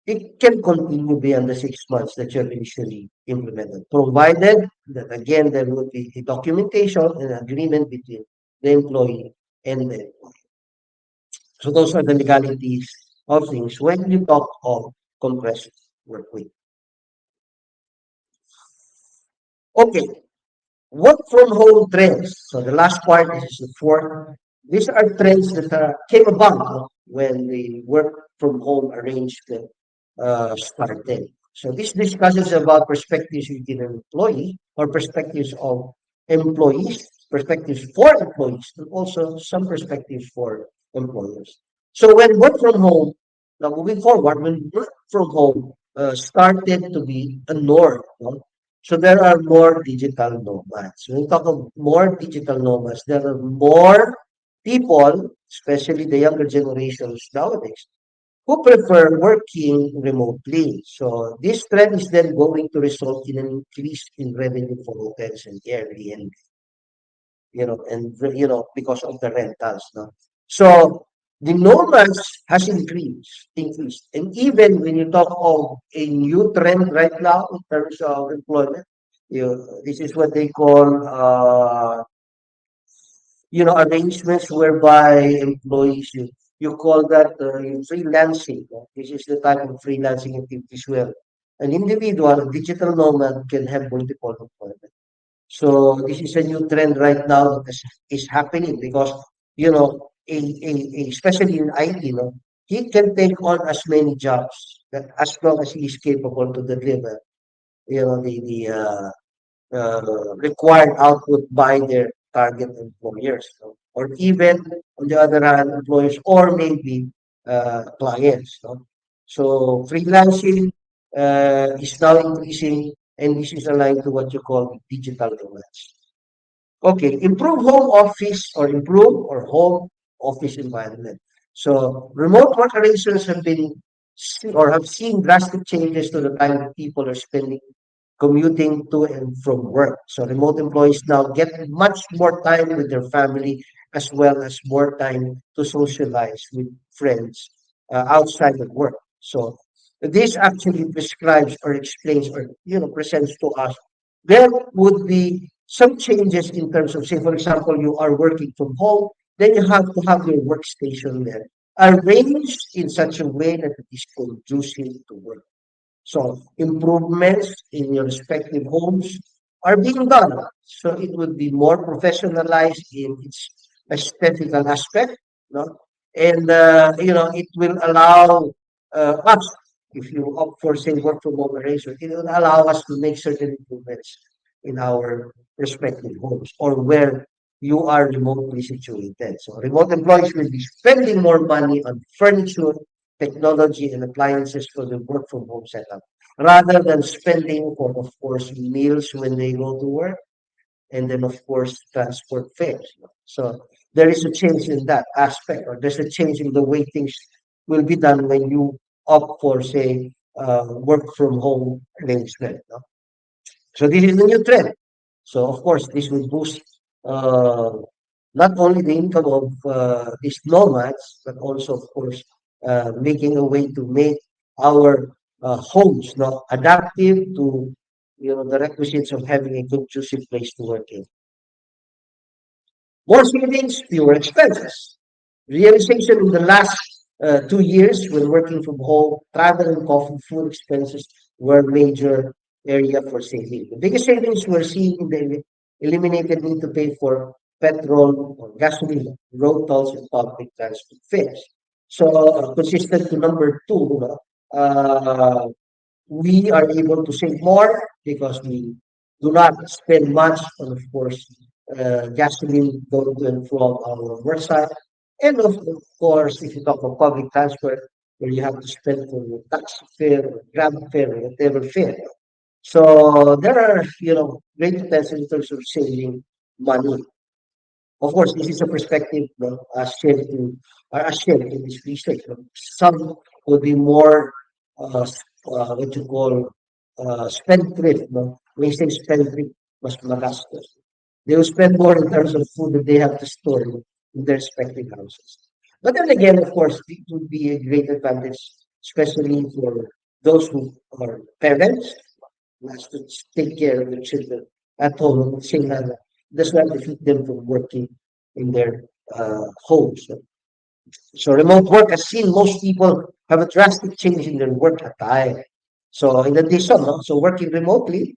it can continue beyond the 6 months that you have initially implemented, provided that again there will be a documentation and agreement between the employee and the employer. So those are the legalities of things when you talk of compressed work week. Okay, work from home trends. So the last part, this is the fourth. These are trends that came about when the work from home arrangement started. So this discusses about perspectives within an employee or perspectives of employees, perspectives for employees, and also some perspectives for employers. So when work from home, now moving forward, when work from home started to be a norm, no? So there are more digital nomads. When we talk of more digital nomads, there are more people, especially the younger generations nowadays, who prefer working remotely. So this trend is then going to result in an increase in revenue for hotels and Airbnb, because of the rentals, no? So the nomads has increased. And even when you talk of a new trend right now in terms of employment, this is what they call, arrangements whereby employees, you call that freelancing. No? This is the type of freelancing activities where an individual, a digital nomad, can have multiple employment. So this is a new trend right now that is happening because, especially in IT, he can take on as many jobs that as long as he is capable to deliver, the required output by their target employers, no? Or even on the other hand, employers or maybe clients. No? So freelancing is now increasing, and this is aligned to what you call digital nomads. Okay, improve or home office environment. So remote work arrangements have seen drastic changes to the time that people are spending commuting to and from work. So remote employees now get much more time with their family as well as more time to socialize with friends outside of work. So this actually prescribes or explains or presents to us there would be some changes in terms of, say, for example, you are working from home, then you have to have your workstation there arranged in such a way that it is conducive to work. So improvements in your respective homes are being done. So it would be more professionalized in its aesthetical aspect, no? And it will allow us, if you opt for say work from home arrangement, it will allow us to make certain improvements in our respective homes or where you are remotely situated. So remote employees will be spending more money on furniture, technology, and appliances for the work from home setup rather than spending for, of course, meals when they go to work and then, of course, transport fares. So there is a change in that aspect, or there's a change in the way things will be done when you opt for, say, work from home arrangement. No? So this is the new trend. So of course, this will boost uh, not only the income of these nomads, but also, of course, making a way to make our homes now adaptive to the requisites of having a conducive place to work in. More savings, fewer expenses. Realization in the last 2 years when working from home, travel and coffee, food expenses were major area for saving. The biggest savings we're seeing in the eliminated need to pay for petrol or gasoline, road tolls, and public transport fares. So, consistent to number two, uh, we are able to save more because we do not spend much on, of course, gasoline going to and from our work site. And of course, if you talk about public transport, where you have to spend for your taxi fare or grab fare or whatever fare. So there are, great potential in terms of saving money. Of course, this is a perspective as shared in this research. Some will be more what you call spendthrift. No? When you say spendthrift, mas magastos. They will spend more in terms of food that they have to store in their respective houses. But then again, of course, it would be a great advantage, especially for those who are parents who has to take care of the children at home and same time does not defeat them from working in their homes. So remote work has seen most people have a drastic change in their work attire. So in addition, no, so working remotely,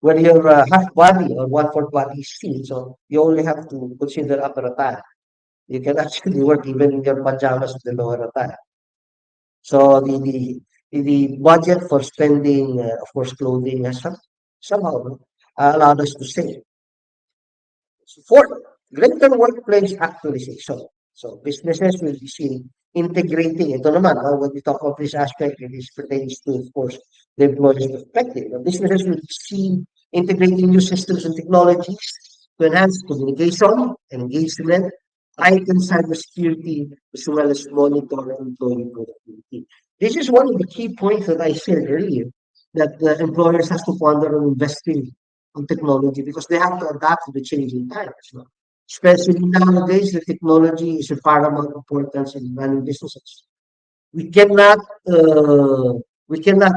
when your half body or one fourth body is seen, so you only have to consider upper attire. You can actually work even in your pajamas with the lower attire. So the budget for spending, of course, clothing has somehow allowed us to save. Fourth, greater workplace actualization. So businesses will be seen integrating ito naman, when we talk of this aspect, it is pertains to, of course, the employee's perspective. Now, businesses will be seen integrating new systems and technologies to enhance communication, engagement, heighten cybersecurity, as well as monitor employee productivity. This is one of the key points that I said earlier, that the employers has to ponder on investing on technology because they have to adapt to the changing times. No? Especially nowadays, the technology is of paramount importance in running businesses. We cannot uh, we cannot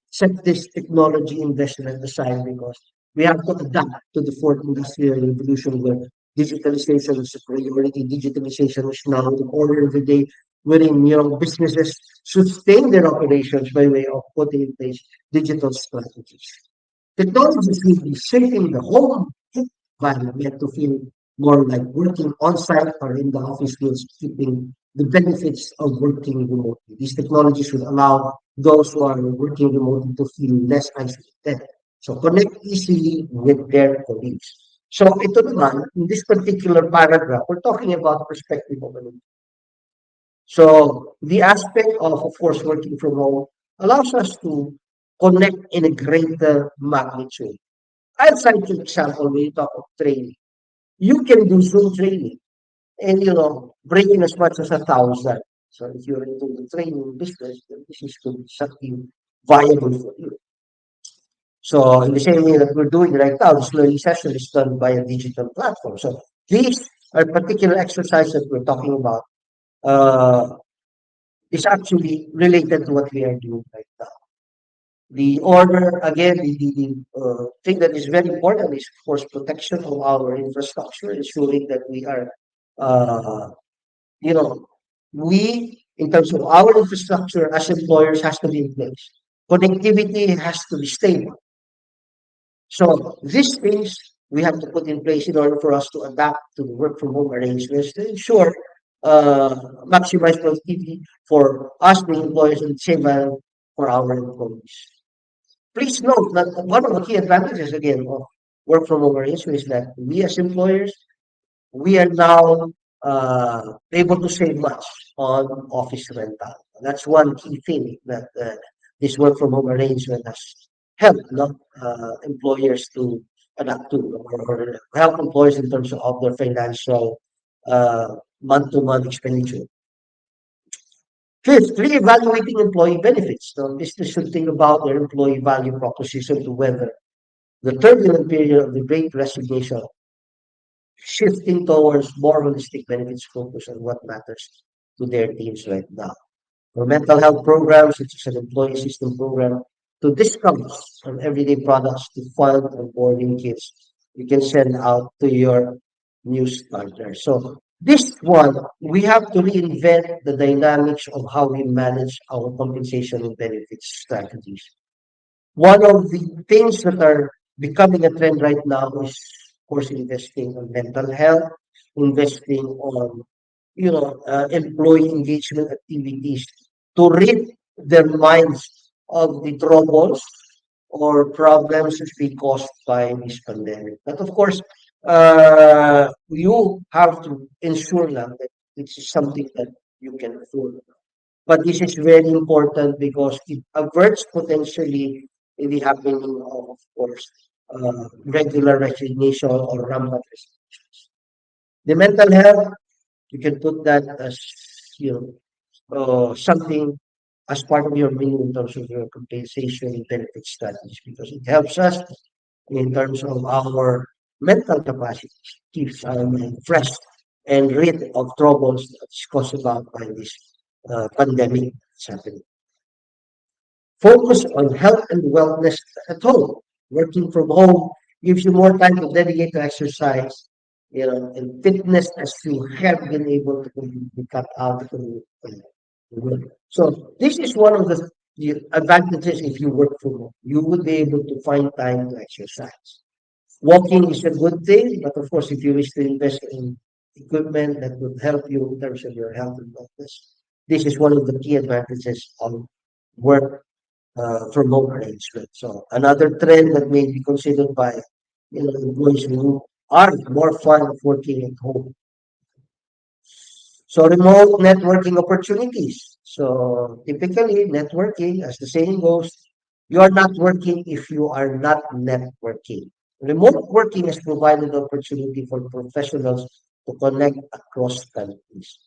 set this technology investment aside because we have to adapt to the fourth industrial revolution where digitalization is a priority. Digitalization is now the order of the day, wherein businesses sustain their operations by way of putting in place digital strategies. Technologies will be shaping the whole environment to feel more like working on-site or in the office whilst keeping the benefits of working remotely. These technologies will allow those who are working remotely to feel less isolated. So connect easily with their colleagues. So ito naman, in this particular paragraph, we're talking about perspective of an. So the aspect of course, working from home allows us to connect in a greater magnitude. I'll cite an example when you talk of training. You can do Zoom training and bring in as much as 1,000. So if you're into the training business, then this is could be something viable for you. So in the same way that we're doing right now, this learning session is done by a digital platform. So these our particular exercise that we're talking about uh, is actually related to what we are doing right now. The order, again, the thing that is very important is, of course, protection of our infrastructure, ensuring that we are, uh, you know, we, in terms of our infrastructure as employers, has to be in place. Connectivity has to be stable. So these things we have to put in place in order for us to adapt to the work from home arrangements to ensure uh, maximize productivity for us, the employers, and same value for our employees. Please note that one of the key advantages again of work from home arrangement is that we as employers, we are now able to save much on office rental. That's one key thing that this work from home arrangement has helped employers to adapt to, or help employers in terms of their financial uh, month-to-month expenditure. Fifth, reevaluating employee benefits. So business should think about their employee value proposition to whether the turbulent period of the great resignation shifting towards more holistic benefits focus on what matters to their teams right now. For mental health programs, such as an employee assistance program, to discounts on everyday products to fund onboarding kits you can send out to your new starter. So this one, we have to reinvent the dynamics of how we manage our compensation and benefits strategies. One of the things that are becoming a trend right now is, of course, investing on mental health, investing on, employee engagement activities to rid their minds of the troubles or problems that be caused by this pandemic. But of course, you have to ensure now that this is something that you can afford. But this is very important because it averts potentially the happening of course, regular resignation or rampant resignations. The mental health, you can put that as, you something as part of your menu in terms of your compensation and benefit strategies because it helps us in terms of our mental capacity, keeps our mind fresh and rid of troubles that's caused about by this pandemic that's happening. Focus on health and wellness at home. Working from home gives you more time to dedicate to exercise, and fitness as you have been able to completely cut out from the work. So this is one of the advantages if you work from home. You would be able to find time to exercise. Walking is a good thing, but of course, if you wish to invest in equipment that would help you in terms of your health and wellness, this is one of the key advantages of work from home arrangement. So another trend that may be considered by employees who are more fond of working at home. So remote networking opportunities. So typically networking, as the saying goes, you are not working if you are not networking. Remote working has provided the opportunity for professionals to connect across countries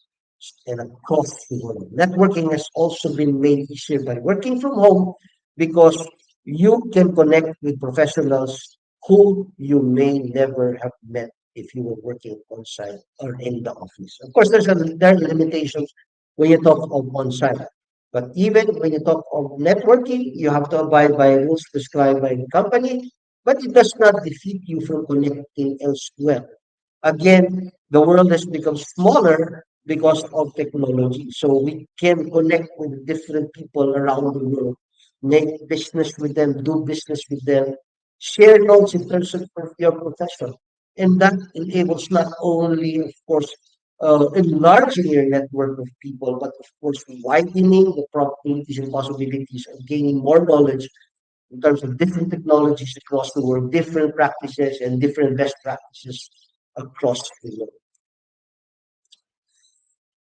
and across the world. Networking has also been made easier by working from home because you can connect with professionals who you may never have met if you were working on site or in the office. Of course, there are limitations when you talk of on site. But even when you talk of networking, you have to abide by rules prescribed by the company, but it does not defeat you from connecting elsewhere. Again, the world has become smaller because of technology. So we can connect with different people around the world, make business with them, do business with them, share notes in terms of your profession. And that enables not only, of course, enlarging your network of people, but of course, widening the opportunities and possibilities of gaining more knowledge in terms of different technologies across the world, different practices, and different best practices across the world.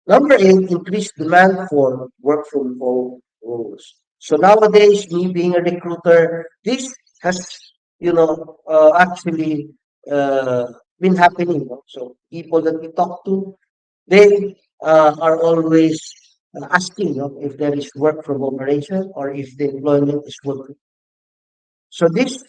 Number eight, increased demand for work from home roles. So nowadays, me being a recruiter, this has, actually been happening. No? So people that we talk to, they are always asking if there is work from home arrangement or if the employment is work. So this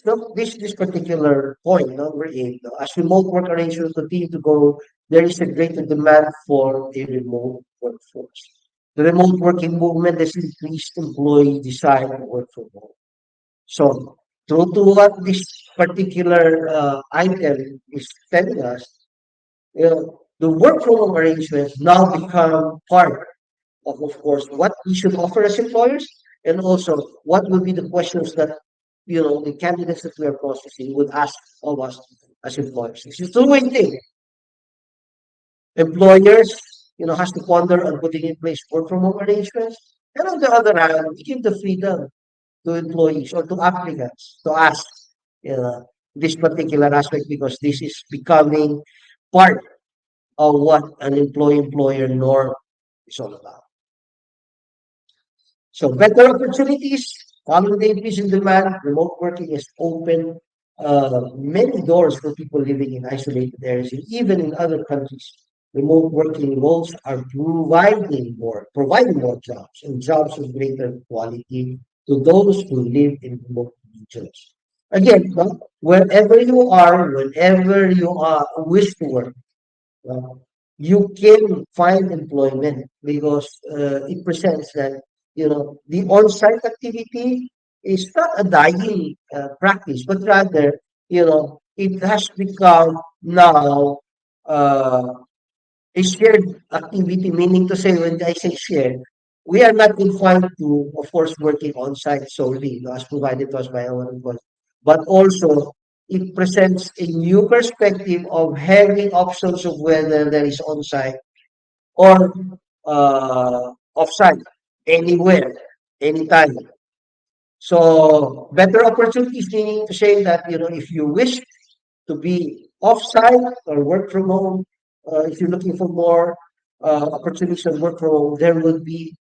particular point, number eight, as remote work arrangements continue to grow there is a greater demand for a remote workforce. The remote working movement has increased employee desire to work from home. So, true to what this particular item is telling us, the work from home arrangements now become part of course, what we should offer as employers, and also what will be the questions that the candidates that we are processing would ask of us as employers. It's a two-way thing. Employers, has to ponder on putting in place work from home arrangements, and on the other hand, we give the freedom to employees or to applicants to ask, this particular aspect because this is becoming part of what an employee-employer norm is all about. So better opportunities, following the increase in demand, remote working has opened many doors for people living in isolated areas, and even in other countries. Remote working roles are providing more jobs and jobs of greater quality to those who live in remote regions. Again, no, wherever you are, whenever you wish to work, uh, you can find employment because it presents that the on-site activity is not a dying practice, but rather it has become now uh, a shared activity. Meaning to say, when I say shared, we are not confined to, of course, working on-site solely, as provided to us by our employees, but also it presents a new perspective of having options of whether there is on-site or off-site, anywhere, anytime. So better opportunities, meaning to say that if you wish to be off-site or work from home, if you're looking for more opportunities of work from home, there will be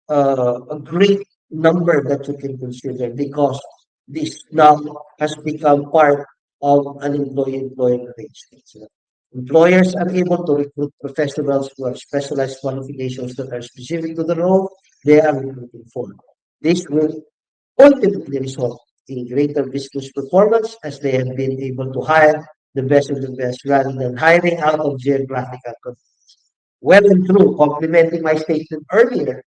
a great number that you can consider because this now has become part of an employee-employer arrangement. So employers are able to recruit professionals who have specialized qualifications that are specific to the role they are recruiting for. This will ultimately result in greater business performance as they have been able to hire the best of the best rather than hiring out of geographical constraints. Well and true, complementing my statement earlier,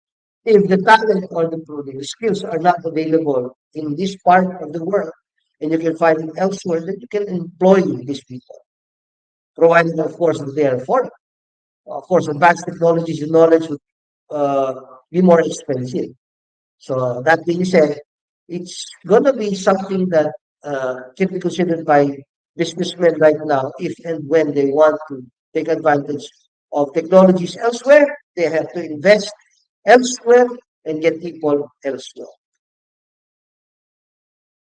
if the talent or the skills are not available in this part of the world and you can find it elsewhere, then you can employ these people, provided, of course, that they are affordable. Of course, advanced technologies and knowledge would uh, be more expensive. So that being said, it's gonna be something that can be considered by businessmen right now if and when they want to take advantage of technologies elsewhere. They have to invest elsewhere and get people elsewhere.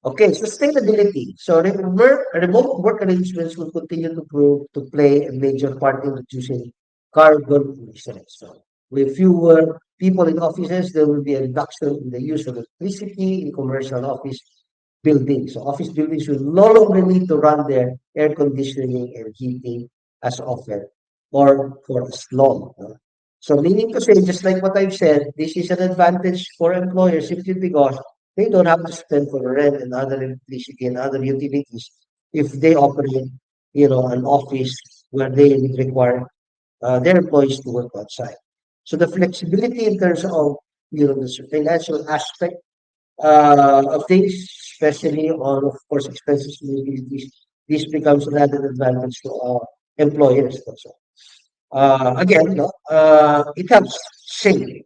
Okay, sustainability. So remote work arrangements will continue to play a major part in reducing carbon emissions. So with fewer people in offices, there will be a reduction in the use of electricity in commercial office buildings. So office buildings will no longer need to run their air conditioning and heating as often or for as long. No? So meaning to say, just like what I've said, this is an advantage for employers simply because they don't have to spend for rent and other electricity and other utilities if they operate, an office where they require their employees to work outside. So the flexibility in terms of the financial aspect of things, especially on of course expenses and utilities, this becomes an added advantage to employers also. Again, no, it helps save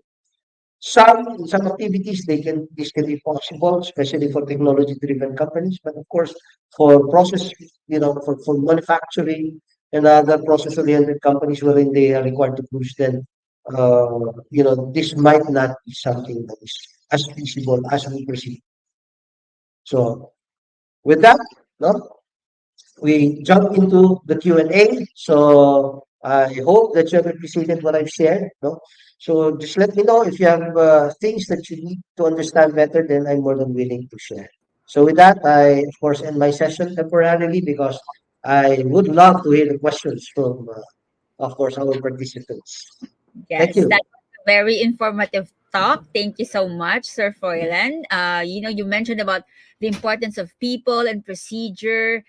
in some activities this can be possible, especially for technology-driven companies. But of course, for process, for manufacturing and other process-oriented companies wherein they are required to produce, then this might not be something that is as feasible as we perceive. So with that, no, we jump into the Q&A. So I hope that you have appreciated what I've shared. No? So just let me know if you have things that you need to understand better, then I'm more than willing to share. So with that, I, of course, end my session temporarily because I would love to hear the questions from, of course, our participants. Thank Yes, you. that was a very informative talk. Thank you so much, Sir Froilan. You mentioned about the importance of people and procedure.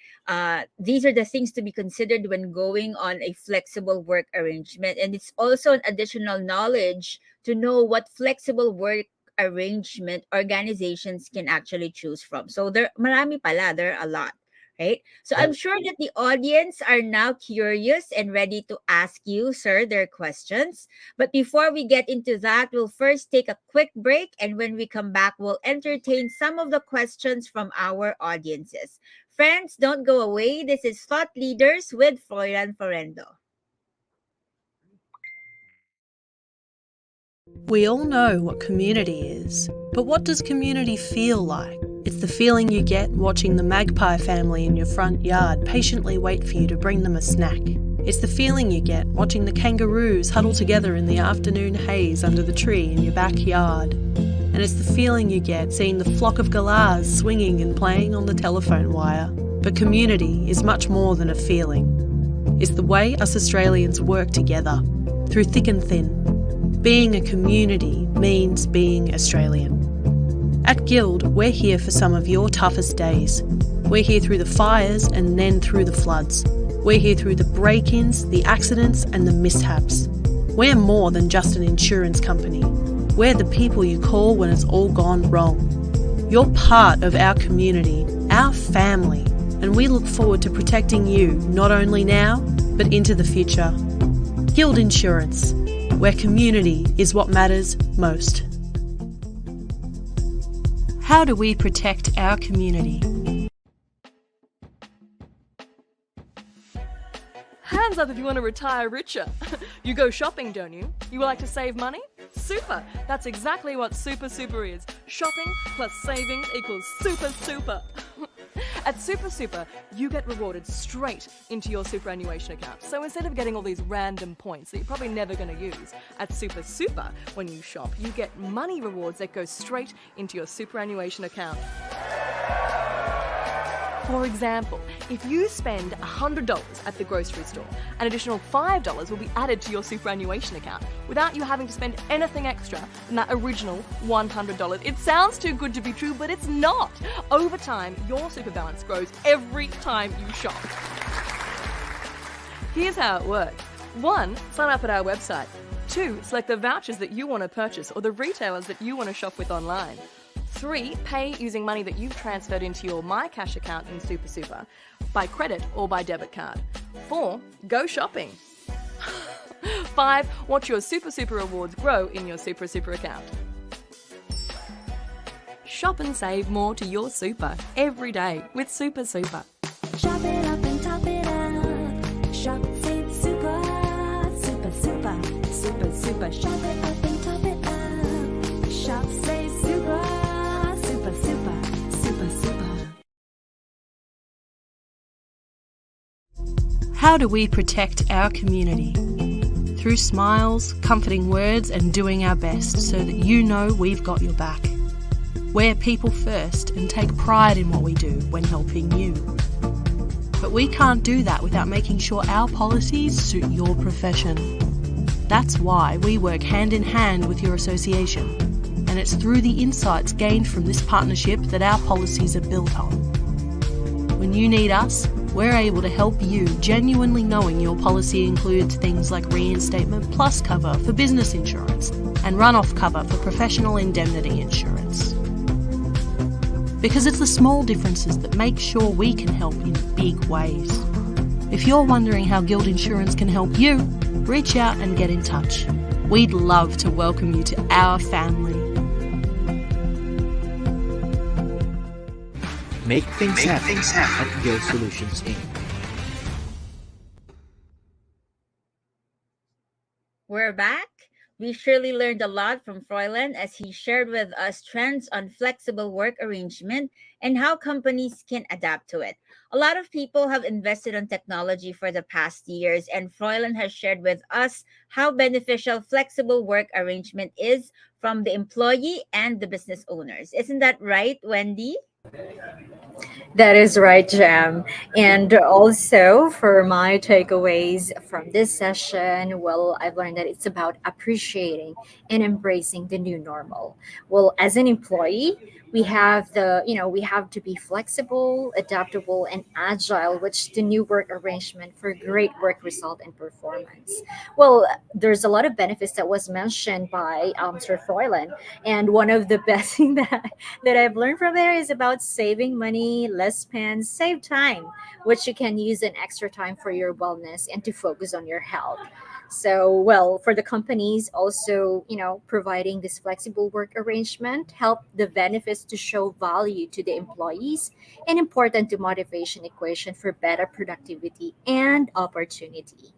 These are the things to be considered when going on a flexible work arrangement. And it's also an additional knowledge to know what flexible work arrangement organizations can actually choose from. So there are a lot. Right? So I'm sure that the audience are now curious and ready to ask you, sir, their questions. But before we get into that, we'll first take a quick break. And when we come back, we'll entertain some of the questions from our audiences. Friends, don't go away. This is Thought Leaders with Froilan Florendo. We all know what community is, but what does community feel like? It's the feeling you get watching the magpie family in your front yard patiently wait for you to bring them a snack. It's the feeling you get watching the kangaroos huddle together in the afternoon haze under the tree in your backyard. And it's the feeling you get seeing the flock of galahs swinging and playing on the telephone wire. But community is much more than a feeling. It's the way us Australians work together, through thick and thin. Being a community means being Australian. At Guild, we're here for some of your toughest days. We're here through the fires and then through the floods. We're here through the break-ins, the accidents and the mishaps. We're more than just an insurance company. We're the people you call when it's all gone wrong. You're part of our community, our family, and we look forward to protecting you not only now, but into the future. Guild Insurance, where community is what matters most. How do we protect our community? Hands up if you want to retire richer. You go shopping, don't you? You like to save money? Super! That's exactly what Super Super is. Shopping plus savings equals Super Super. At Super Super, you get rewarded straight into your superannuation account. So instead of getting all these random points that you're probably never going to use, at Super Super, when you shop, you get money rewards that go straight into your superannuation account. For example, if you spend $100 at the grocery store, an additional $5 will be added to your superannuation account without you having to spend anything extra than that original $100. It sounds too good to be true, but it's not. Over time, your super balance grows every time you shop. Here's how it works. 1, sign up at our website. 2, select the vouchers that you want to purchase or the retailers that you want to shop with online. 3, pay using money that you've transferred into your MyCash account in Super Super by credit or by debit card. 4, go shopping. 5, watch your Super Super rewards grow in your Super Super account. Shop and save more to your super every day with Super Super. Shop it up and top it up. Shop, save, super, super, super, super, super. Shop it up and top it up. Shop, save, super, super, super, super, super. How do we protect our community? Through smiles, comforting words and doing our best so that you know we've got your back. We're people first and take pride in what we do when helping you. But we can't do that without making sure our policies suit your profession. That's why we work hand in hand with your association, and it's through the insights gained from this partnership that our policies are built on. When you need us, we're able to help you, genuinely knowing your policy includes things like reinstatement plus cover for business insurance and run-off cover for professional indemnity insurance. Because it's the small differences that make sure we can help in big ways. If you're wondering how Guild Insurance can help you, reach out and get in touch. We'd love to welcome you to our family. Make things happen at Guild Solutions Inc. We're back. We surely learned a lot from Froilan as he shared with us trends on flexible work arrangement and how companies can adapt to it. A lot of people have invested on technology for the past years, and Froilan has shared with us how beneficial flexible work arrangement is from the employee and the business owners. Isn't that right, Wendy? That is right, Jam. And also, for my takeaways from this session, well, I've learned that it's about appreciating and embracing the new normal. Well, as an employee, we have to be flexible, adaptable, and agile, which the new work arrangement for great work result and performance. Well, there's a lot of benefits that was mentioned by Sir Froilan, and one of the best thing that I've learned from there is about saving money, less spend, save time, which you can use an extra time for your wellness and to focus on your health. So, well, for the companies also, providing this flexible work arrangement help the benefits to show value to the employees and important to motivation equation for better productivity and opportunity.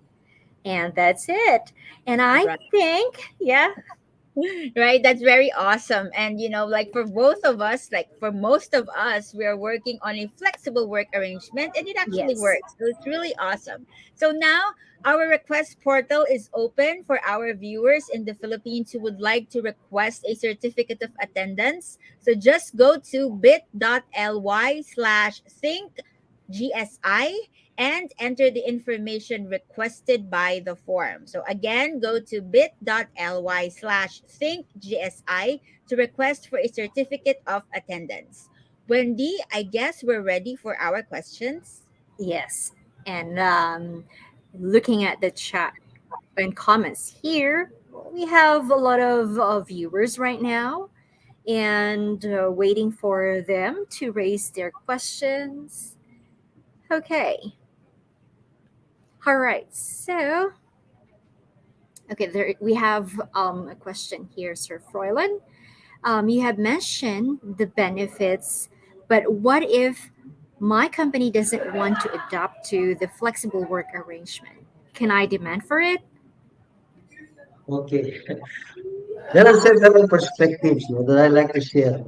And that's it. And I Right. think, yeah, Right, that's very awesome. And like for both of us, like for most of us, we are working on a flexible work arrangement and it actually yes. works, so it's really awesome. So now our request portal is open for our viewers in the Philippines who would like to request a certificate of attendance. So just go to bit.ly/think GSI and enter the information requested by the form. So again, go to bit.ly/thinkgsi to request for a certificate of attendance. Wendy, I guess we're ready for our questions. Yes. And looking at the chat and comments here, we have a lot of viewers right now and waiting for them to raise their questions. Okay. All right. So, okay, there we have a question here, Sir Froilan. You have mentioned the benefits, but what if my company doesn't want to adapt to the flexible work arrangement? Can I demand for it? Okay. There are several perspectives, that I like to share.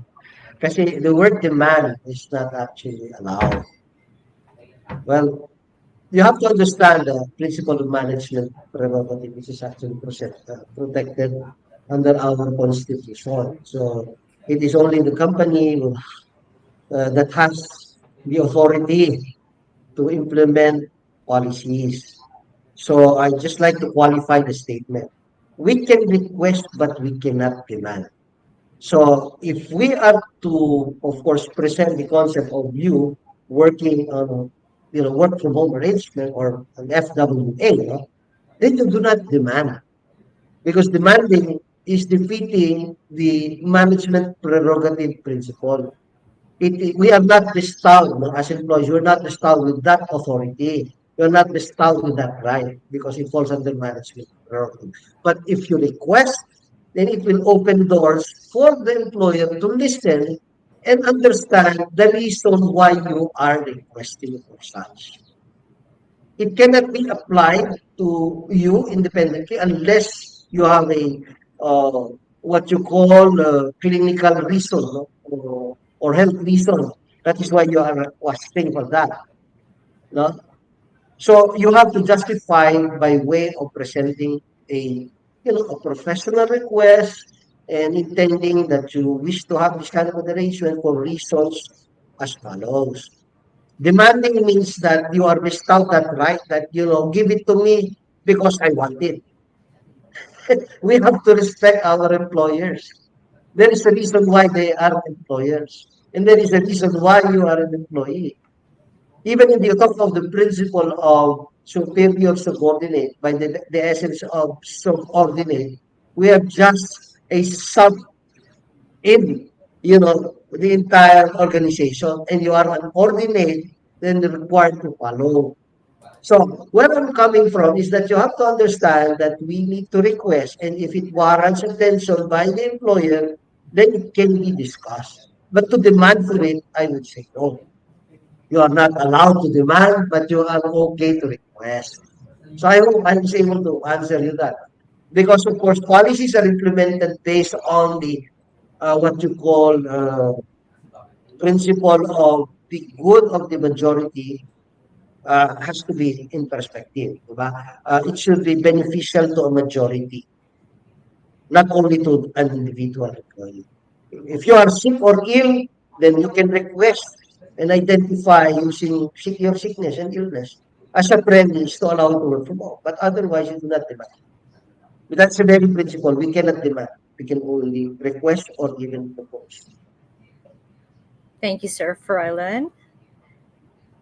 Kasi the word demand is not actually allowed. Well, you have to understand the principle of management prerogative, which is actually protected under our constitution. So it is only the company that has the authority to implement policies. So I just like to qualify the statement. We can request, but we cannot demand. So if we are to, of course, present the concept of you working on, work from home arrangement or an FWA, then you do not demand because demanding is defeating the management prerogative principle. We are not bestowed, no, as employees, we're not bestowed with that authority. You're not bestowed with that right because it falls under management prerogative. But if you request, then it will open doors for the employer to listen and understand the reason why you are requesting for such. It cannot be applied to you independently unless you have a what you call clinical reason, no? Or health reason. That is why you are requesting for that. No? So you have to justify by way of presenting a professional request and intending that you wish to have this kind of arrangement for reasons as follows. Demanding means that you are bestowed that right that, give it to me because I want it. We have to respect our employers. There is a reason why they are employers. And there is a reason why you are an employee. Even in the talk of the principle of superior subordinate, by the essence of subordinate, we are just a sub in, the entire organization. And you are an ordinate, then required to follow. So where I'm coming from is that you have to understand that we need to request, and if it warrants attention by the employer, then it can be discussed. But to demand for it, I would say no. You are not allowed to demand, but you are okay to request. So I hope I was able to answer you that. Because of course, policies are implemented based on the what you call principle of the good of the majority has to be in perspective, diba? It should be beneficial to a majority, not only to an individual employee. If you are sick or ill, then you can request. and identify using your sickness and illness as a premise to allow to work from home. But otherwise, you do not demand. But that's the very principle. We cannot demand. We can only request or even propose. Thank you, Sir Froilan.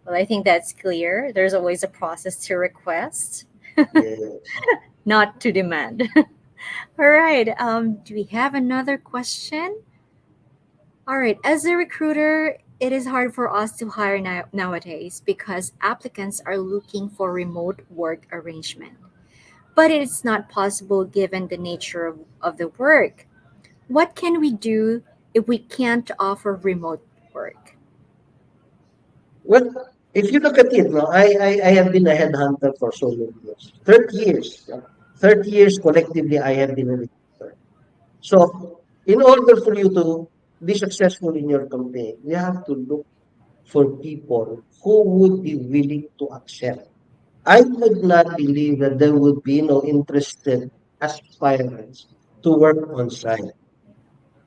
Well, I think that's clear. There's always a process to request, Yes. not to demand. All right. Do we have another question? All right. As a recruiter, it is hard for us to hire nowadays because applicants are looking for remote work arrangement. But it's not possible given the nature of the work. What can we do if we can't offer remote work? Well, if you look at it, no, I have been a headhunter for so many years. 30 years. 30 years collectively, I have been a recruiter. So, in order for you to be successful in your campaign, you have to look for people who would be willing to accept. I would not believe that there would be no interested aspirants to work on site.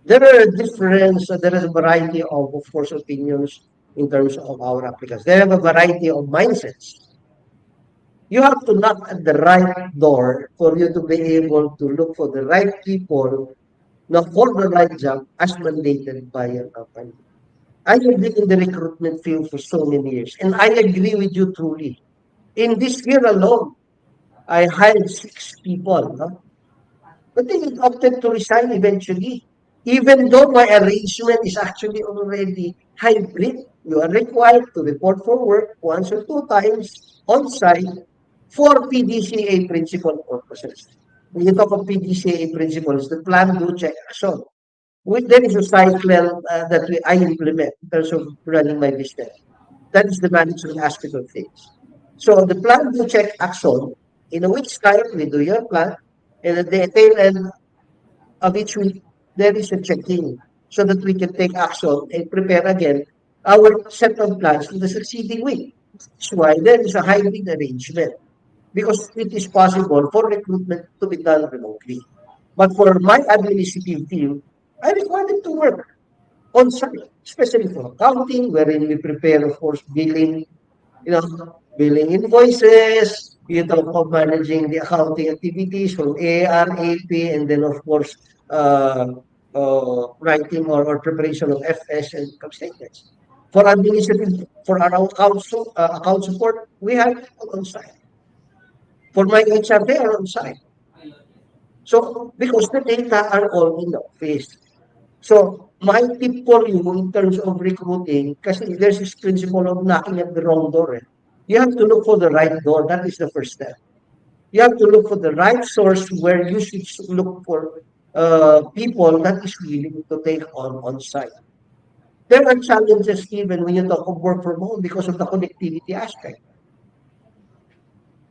There are there is a variety of course, opinions in terms of our applicants. They have a variety of mindsets. You have to knock at the right door for you to be able to look for the right people now for the right job as mandated by your company. I have been in the recruitment field for so many years, and I agree with you truly. In this year alone, I hired 6 people, no? But they opted to resign eventually. Even though my arrangement is actually already hybrid, you are required to report for work once or 2 times on site for PDCA principal purposes. When you talk of PDCA principles, the plan, do, check, action. There is a cycle I implement in terms of running my business. That is the management aspect of things. So the plan, do, check, action. In a week's time, we do your plan, and at the tail end of each week, there is a check-in so that we can take action and prepare again our set of plans for the succeeding week. That's why there is a hybrid arrangement because it is possible for recruitment to be done remotely. But for my administrative team, I require them to work on site, especially for accounting, wherein we prepare, of course, billing invoices, you talk of managing the accounting activities from AR, AP, and then, of course, uh, writing or preparation of FS and income statements. For administrative, for our account support, we have people on site. For my HR, they are on site. So, because the data are all in the office. So, my tip for you in terms of recruiting, kasi there's this principle of knocking at the wrong door. Eh. You have to look for the right door. That is the first step. You have to look for the right source where you should look for people that is willing to take on site. There are challenges even when you talk of work from home because of the connectivity aspect.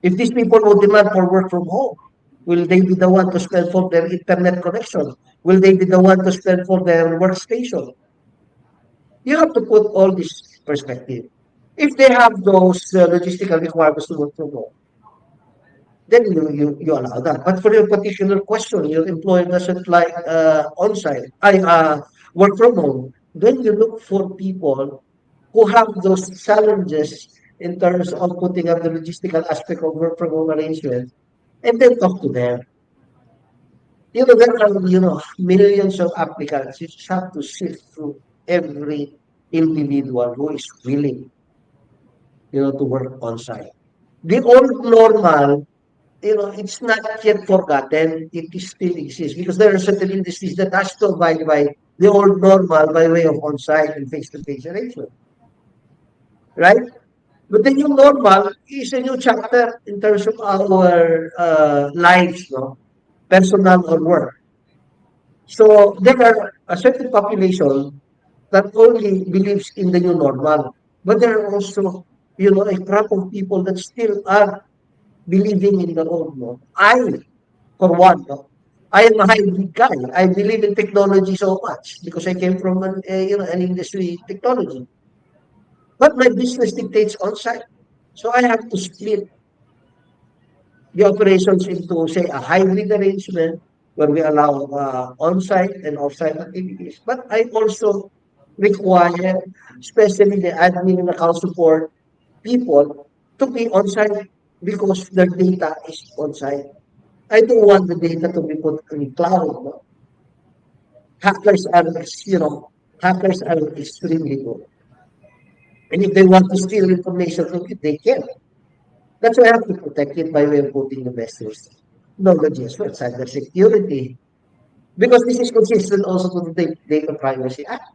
If these people will demand for work from home, will they be the one to spend for their internet connection? Will they be the one to spend for their workstation? You have to put all this perspective. If they have those logistical requirements to work from home, then you allow that. But for your particular question, your employer doesn't like on-site, work from home, then you look for people who have those challenges in terms of putting up the logistical aspect of work from home arrangement, and then talk to them. There are, millions of applicants. You just have to sift through every individual who is willing, to work on site. The old normal, it's not yet forgotten. It is still exists because there are certain industries that has to abide by the old normal by way of on-site and face-to-face arrangement, right? But the new normal is a new chapter in terms of our lives, no? Personal or work. So there are a certain population that only believes in the new normal. But there are also, a crop of people that still are believing in the old normal. For one, no, I am a hybrid guy. I believe in technology so much because I came from an industry technology. But my business dictates on-site. So I have to split the operations into, say, a hybrid arrangement where we allow on-site and off-site activities. But I also require, especially the admin and account support people, to be on site because their data is on site. I don't want the data to be put in cloud. No? Hackers are, hackers are extremely good. And if they want to steal information from you, they can. That's why I have to protect it by way of putting the best technology as well, cyber security. Because this is consistent also to the Data Privacy Act.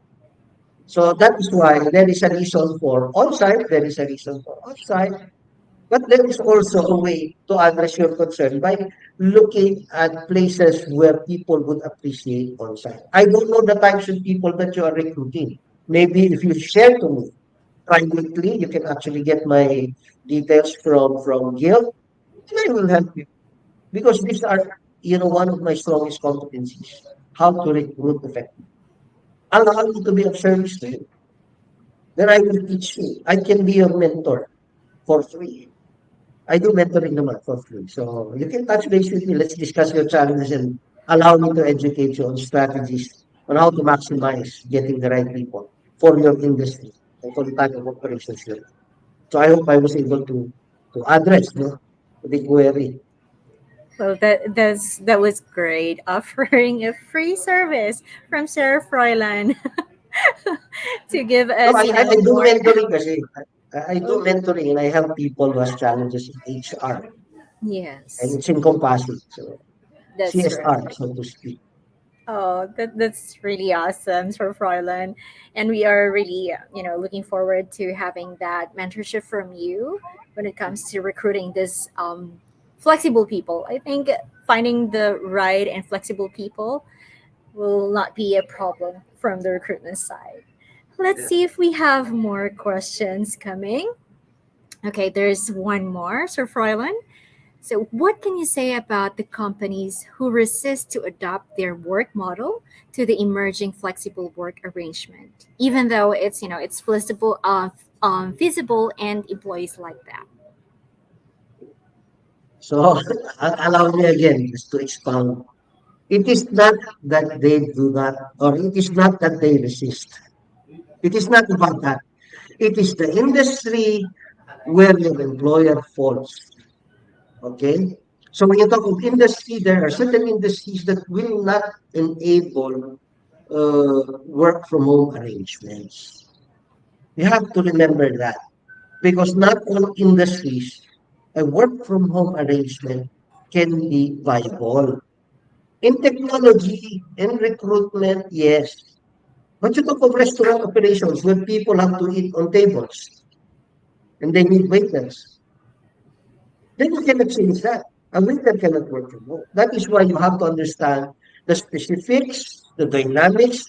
So that is why there is a reason for on-site, there is a reason for off-site, but there is also a way to address your concern by looking at places where people would appreciate on-site. I don't know the types of people that you are recruiting. Maybe if you share to me privately, you can actually get my details from Gil, and I will help you. Because these are, one of my strongest competencies, how to recruit effectively. Allow me to be of service to you. Then I will teach you. I can be your mentor for free. I do mentoring naman for free. So you can touch base with me. Let's discuss your challenges and allow me to educate you on strategies on how to maximize getting the right people for your industry and for the type of operations you're in. So I hope I was able to address the query. Well, that was great. Offering a free service from Sarah Froilan to give No, us, I do more. mentoring kasi. I do Okay. mentoring and I help people who has challenges in HR and Yes, it's encompassing. So that's right. CSR, so to speak. Oh, that's really awesome, Sir Froilan. And we are really, looking forward to having that mentorship from you when it comes to recruiting this flexible people. I think finding the right and flexible people will not be a problem from the recruitment side. Let's see if we have more questions coming. Okay, there's one more, Sir Froilan. So, what can you say about the companies who resist to adopt their work model to the emerging flexible work arrangement, even though it's feasible and employees like that? So allow me again just to expound. It is not that they do not, or it is not that they resist. It is not about that. It is the industry where your employer falls. Okay? So when you talk of industry, there are certain industries that will not enable work from home arrangements. You have to remember that because not all industries, a work from home arrangement can be viable. In technology, in recruitment, yes. But you talk of restaurant operations where people have to eat on tables and they need waiters. Then you cannot change that. A waiter cannot work from home. That is why you have to understand the specifics, the dynamics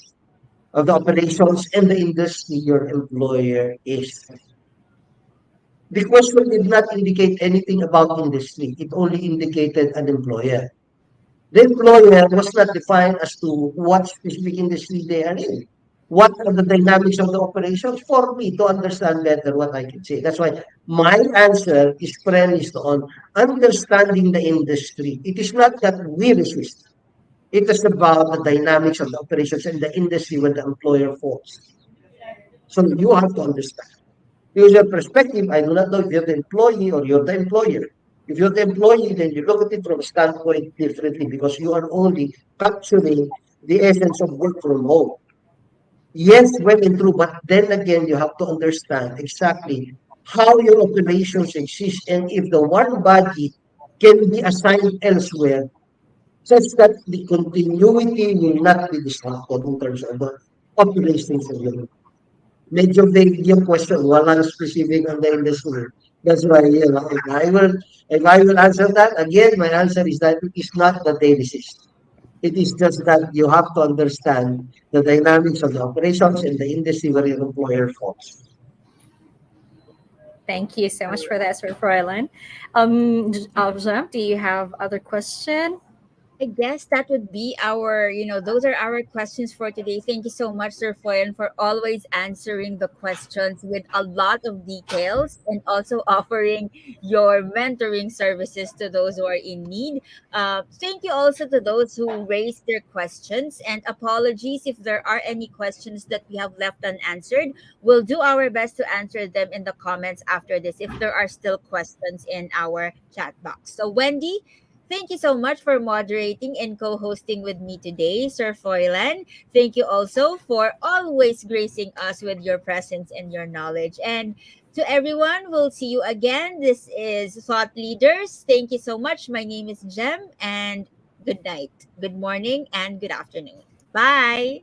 of the operations and the industry your employer is. The question did not indicate anything about industry. It only indicated an employer. The employer was not defined as to what specific industry they are in. What are the dynamics of the operations for me to understand better what I can say. That's why my answer is premised on understanding the industry. It is not that we resist. It is about the dynamics of the operations and the industry where the employer falls. So you have to understand. Use your perspective. I do not know if you're the employee or you're the employer. If you're the employee, then you look at it from a standpoint differently because you are only capturing the essence of work from home. Yes, well and true, but then again, you have to understand exactly how your operations exist and if the one body can be assigned elsewhere such that the continuity will not be disrupted in terms of the operations of your medyo vague yung question, walang specific on the industry. That's why, if I will answer that, again, my answer is that it is not that they resist. It is just that you have to understand the dynamics of the operations and the industry where your employer falls. Thank you so much for that, Sir Froilan. Alja, do you have other question? I guess that would be our, those are our questions for today. Thank you so much, Sir Foyan, for always answering the questions with a lot of details and also offering your mentoring services to those who are in need. Thank you also to those who raised their questions, and apologies if there are any questions that we have left unanswered. We'll do our best to answer them in the comments after this if there are still questions in our chat box. So, Wendy, thank you so much for moderating and co-hosting with me today, Sir Froilan. Thank you also for always gracing us with your presence and your knowledge. And to everyone, we'll see you again. This is Thought Leaders. Thank you so much. My name is Jem, and good night, good morning, and good afternoon. Bye.